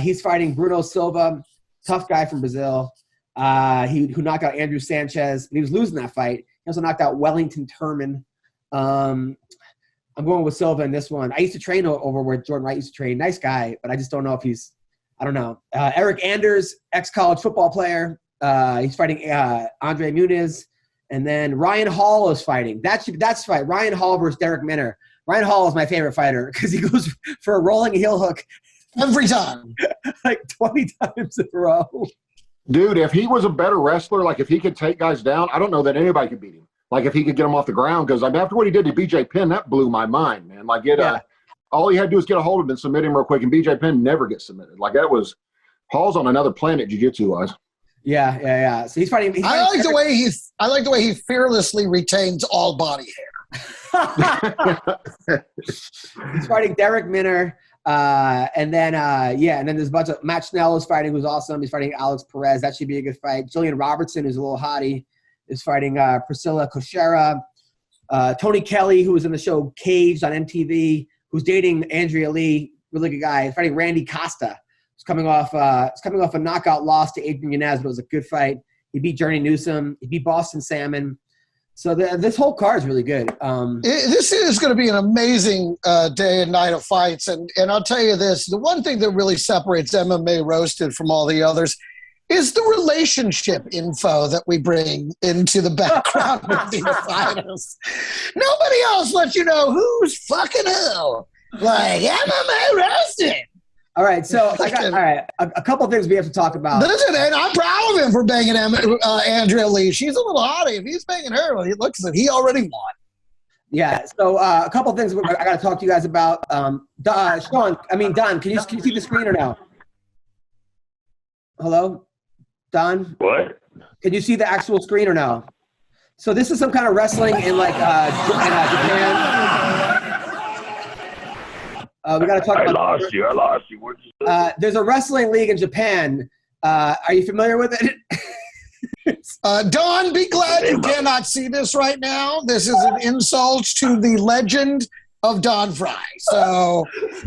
Speaker 5: He's fighting Bruno Silva, tough guy from Brazil. Who knocked out Andrew Sanchez, but he was losing that fight. He also knocked out Wellington Turman. I'm going with Silva in this one. I used to train over where Jordan Wright used to train. Nice guy, but I just don't know if he's – I don't know. Eric Anders, ex-college football player. He's fighting Andre Nunes. And then Ryan Hall is fighting. That's fight. Ryan Hall versus Derek Minner. Ryan Hall is my favorite fighter because he goes for a rolling heel hook
Speaker 2: every time,
Speaker 5: like 20 times in a row.
Speaker 6: Dude, if he was a better wrestler, like if he could take guys down, I don't know that anybody could beat him. Like if he could get him off the ground, because after what he did to BJ Penn, that blew my mind, man. Like all he had to do is get a hold of him and submit him real quick, and BJ Penn never gets submitted. Like that was Hall's on another planet, jiu-jitsu wise.
Speaker 5: Yeah. So he's fighting.
Speaker 2: I like the way he fearlessly retains all body
Speaker 5: hair. He's fighting Derek Minner, and then there's a bunch of Matt Schnell is fighting, who's awesome. He's fighting Alex Perez. That should be a good fight. Jillian Robertson, who's a little hottie, is fighting Priscilla Koshera. Tony Kelly, who was in the show Caged on MTV, who's dating Andrea Lee, really good guy. He's fighting Randy Costa. He's coming off a knockout loss to Adrian Yanez, but it was a good fight. He beat Journey Newsom. He beat Boston Salmon. So this whole card is really good.
Speaker 2: This is going to be an amazing day and night of fights. And I'll tell you this, the one thing that really separates MMA Roasted from all the others is the relationship info that we bring into the background of these fighters. Nobody else lets you know who's fucking who. Like MMA Roasted.
Speaker 5: All right, so a couple of things we have to talk about.
Speaker 2: Listen, and I'm proud of him for banging Andrea Lee. She's a little hottie. If he's banging her, well, he already won.
Speaker 5: Yeah. So a couple things I got to talk to you guys about. Don, can you see the screen or no? Hello, Don.
Speaker 7: What?
Speaker 5: Can you see the actual screen or no? So this is some kind of wrestling in like Japan. We got to talk about.
Speaker 7: I lost you. What'd you say?
Speaker 5: There's a wrestling league in Japan. Are you familiar with it?
Speaker 2: Don, be glad you cannot see this right now. This is an insult to the legend of Don Frye. So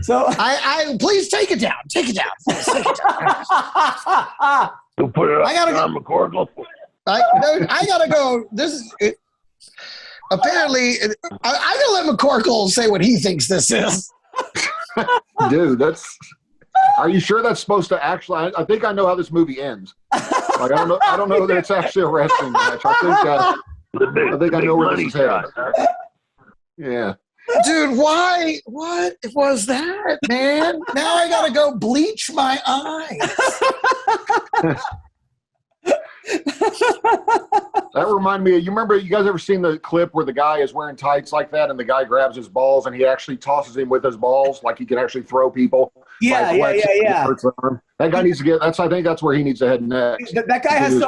Speaker 2: I please take it down. Take it down. Please, take it down.
Speaker 7: Who put it up? John McCorkle.
Speaker 2: I gotta go. This is apparently. I gotta let McCorkle say what he thinks this is.
Speaker 6: Dude, that's. Are you sure that's supposed to actually? I think I know how this movie ends. Like I don't know that it's actually a wrestling match. I think I know where this is headed. Yeah.
Speaker 2: Dude, why? What was that, man? Now I gotta go bleach my eyes.
Speaker 6: That reminded me of, you remember, you guys ever seen the clip where the guy is wearing tights like that and the guy grabs his balls and he actually tosses him with his balls like he can actually throw people?
Speaker 5: Yeah.
Speaker 6: That guy needs to get, I think that's where he needs to head next.
Speaker 5: That guy has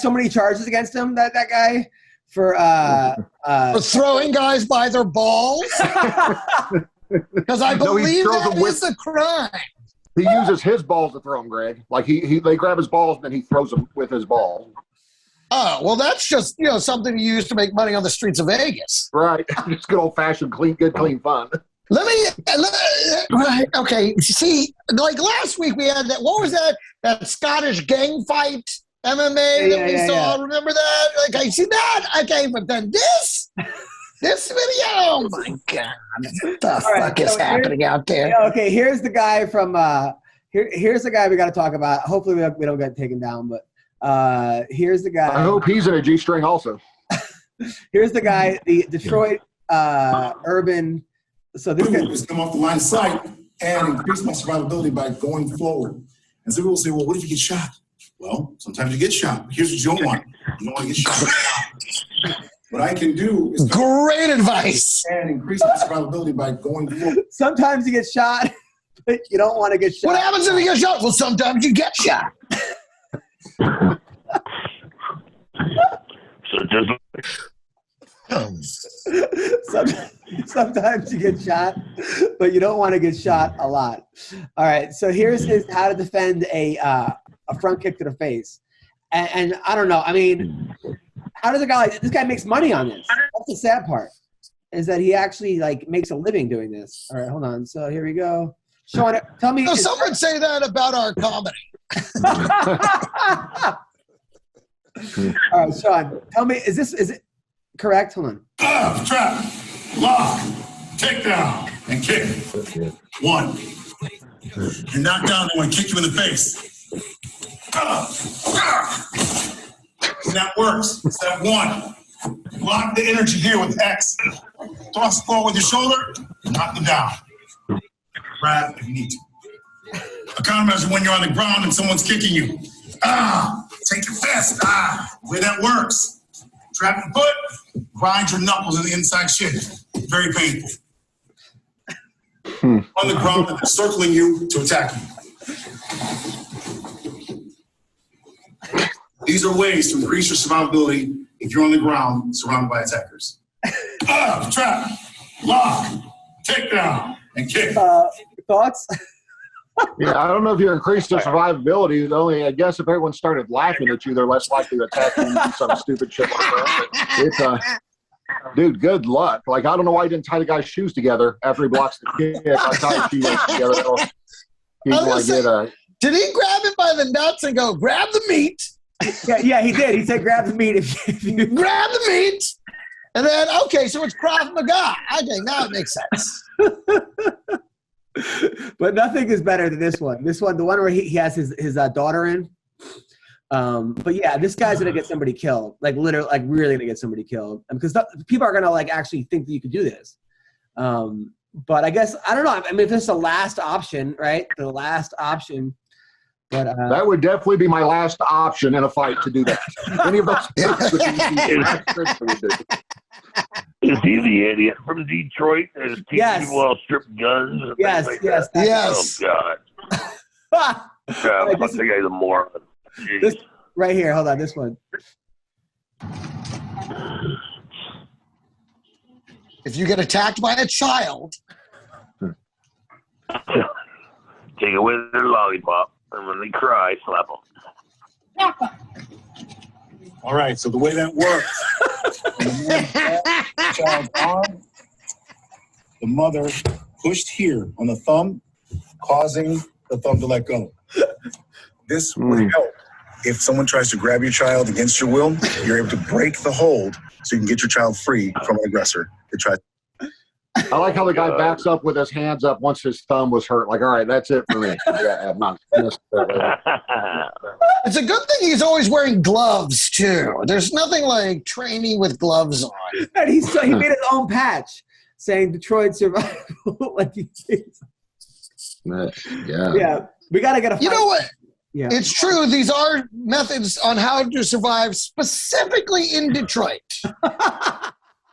Speaker 5: so many charges against him, that guy, for
Speaker 2: throwing guys by their balls? Because I believe that is a crime.
Speaker 6: He uses his balls to throw them, Greg. Like they grab his balls and then he throws them with his balls.
Speaker 2: Oh, well, that's just, something you use to make money on the streets of Vegas.
Speaker 6: Right. Just good old-fashioned, clean fun.
Speaker 2: Okay, see, like last week we had that, what was that Scottish gang fight MMA that we saw? Yeah. Remember that? Like, I see that. Okay, but then this video, oh my God. What the fuck is happening out there?
Speaker 5: Okay, here's the guy from, here's the guy we got to talk about. Hopefully we don't get taken down, but here's the guy.
Speaker 6: I hope he's in a G-string also.
Speaker 5: Here's the guy, the Detroit urban. So this guy
Speaker 8: just come off the line of sight and increase my survivability by going forward. And some people say, well, what if you get shot? Well, sometimes you get shot. But here's what you don't want. You don't want to get shot. What I can do is
Speaker 2: great advice
Speaker 8: and increase my survivability by going forward.
Speaker 5: Sometimes you get shot, but you don't want to get shot.
Speaker 2: What happens if you get shot? Well, sometimes you get shot.
Speaker 5: Sometimes you get shot, but you don't want to get shot a lot. All right, so here's how to defend a front kick to the face. And I don't know. I mean, how does a guy like this guy makes money on this? That's the sad part, is that he actually makes a living doing this. All right, hold on. So here we go. Sean, tell me.
Speaker 2: So some would say that about our comedy.
Speaker 5: All right, Sean, tell me, is it correct? Hold on.
Speaker 8: Trap, lock, take down, and kick. 1. You're knocked down, they want to kick you in the face. And that works. Step 1. Lock the energy here with X. Thrust forward with your shoulder, knock them down. Grab if you need to. A countermeasure when you're on the ground and someone's kicking you. Take your fist. The way that works. Trap your foot, grind your knuckles in the inside shin. Very painful. On the ground, and they're circling you to attack you. These are ways to increase your survivability if you're on the ground surrounded by attackers. Trap, lock, take down, and kick.
Speaker 5: Thoughts?
Speaker 6: Yeah, I don't know if you increased their survivability. Only, I guess, if everyone started laughing at you, they're less likely to attack you and do some stupid shit like that. Dude, good luck. Like, I don't know why he didn't tie the guy's shoes together after he blocks the kick. I tie his shoes together.
Speaker 2: Did he grab him by the nuts and go, grab the meat?
Speaker 5: Yeah, he did. He said, grab the meat. If you
Speaker 2: grab the meat. And then, okay, so it's Krav Maga. Okay, now it makes sense.
Speaker 5: But nothing is better than this one. This one, the one where he has his daughter in. But yeah, this guy's gonna get somebody killed. Like literally, like really gonna get somebody killed. Because people are gonna actually think that you could do this. But I guess I don't know. I mean, if this is the last option, right? The last option. But
Speaker 6: that would definitely be my last option in a fight to do that. Any of those
Speaker 7: Is he the idiot from Detroit that is teaching people how to strip guns? And
Speaker 5: Yes,
Speaker 7: things like
Speaker 5: yes,
Speaker 7: that?
Speaker 2: yes.
Speaker 7: Oh, God.
Speaker 5: Right,
Speaker 7: Fuck, the guy's a moron. Jeez.
Speaker 5: This right here. Hold on. This one.
Speaker 2: If you get attacked by a child,
Speaker 7: Take away their lollipop, and when they cry, slap them.
Speaker 8: All right, so the way that works, when the man grabs the child's arm, the mother pushed here on the thumb, causing the thumb to let go. This would help. If someone tries to grab your child against your will, you're able to break the hold so you can get your child free from an aggressor.
Speaker 6: I like how the guy backs up with his hands up once his thumb was hurt. Like, all right, that's it for me. Yeah, I'm not necessarily.
Speaker 2: it's a good thing he's always wearing gloves, too. There's nothing like training with gloves on.
Speaker 5: And he made his own patch saying Detroit survival. Yeah. We got to get a fight.
Speaker 2: You know what?
Speaker 5: Yeah.
Speaker 2: It's true. These are methods on how to survive specifically in Detroit.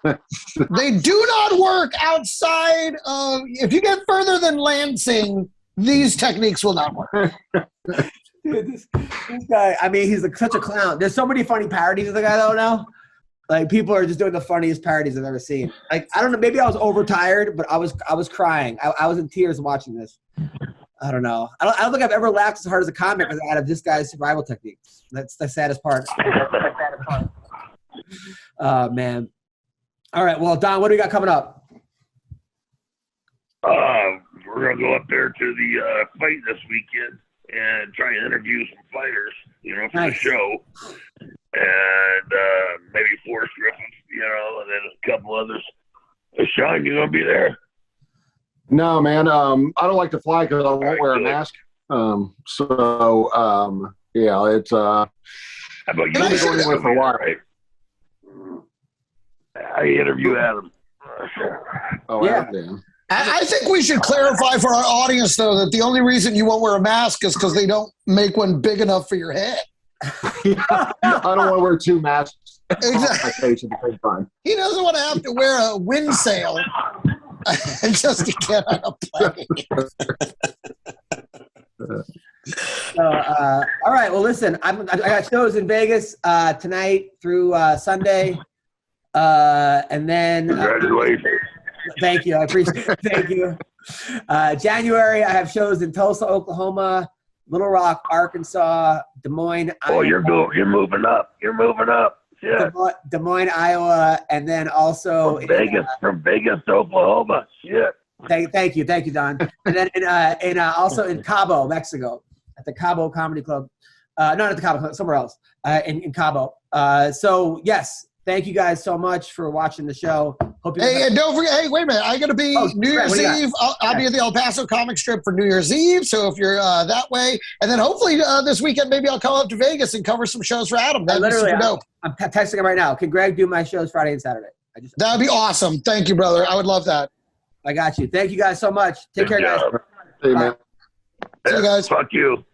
Speaker 2: They do not work outside of, if you get further than Lansing, these techniques will not work.
Speaker 5: Dude, this guy, I mean, he's such a clown. There's so many funny parodies of the guy, though, now. Like, people are just doing the funniest parodies I've ever seen. Like, I don't know, maybe I was overtired, but I was crying. I was in tears watching this. I don't know. I don't think I've ever laughed as hard as a comic out of this guy's survival techniques. That's the saddest part. Man. All right, well, Don, what do we got coming up?
Speaker 7: We're going to go up there to the fight this weekend and try and interview some fighters, for the show. And maybe Forrest Griffin, and then a couple others. Sean, you going to be there?
Speaker 6: No, man. I don't like to fly because I won't wear a mask. Yeah, it's
Speaker 7: How about you?
Speaker 6: I'm going anywhere for a while.
Speaker 7: Right? I interview Adam.
Speaker 6: Oh,
Speaker 5: yeah.
Speaker 6: Adam.
Speaker 2: I think we should clarify for our audience, though, that the only reason you won't wear a mask is because they don't make one big enough for your head.
Speaker 6: I don't want to wear two masks
Speaker 2: Exactly.
Speaker 6: on my face at the same time.
Speaker 2: He doesn't want to have to wear a wind sail just to get on a plane.
Speaker 5: All right. Well, listen, I got shows in Vegas tonight through Sunday. And then
Speaker 7: Congratulations.
Speaker 5: Thank you. I appreciate it. Thank you. January, I have shows in Tulsa, Oklahoma, Little Rock, Arkansas, Des Moines,
Speaker 7: Oh,
Speaker 5: Iowa.
Speaker 7: you're moving up. You're moving up. Yeah.
Speaker 5: Des Moines, Iowa, and then also
Speaker 7: From Vegas to Oklahoma. Shit.
Speaker 5: Thank you, Don. And then also in Cabo, Mexico, at the Cabo Comedy Club. Not at the Cabo Club, somewhere else. In Cabo. So yes. Thank you guys so much for watching the show. Hope you
Speaker 2: And don't forget, hey, wait a minute. I'm going to be New Year's Eve. I'll be at the El Paso Comic Strip for New Year's Eve. So if you're that way, and then hopefully this weekend, maybe I'll come up to Vegas and cover some shows for Adam. That'd be super dope.
Speaker 5: I'm texting him right now. Can Greg do my shows Friday and Saturday?
Speaker 2: That'd be awesome. Thank you, brother. I would love that.
Speaker 5: I got you. Thank you guys so much. Take care, guys.
Speaker 6: Hey, man.
Speaker 2: See you guys.
Speaker 7: Fuck you.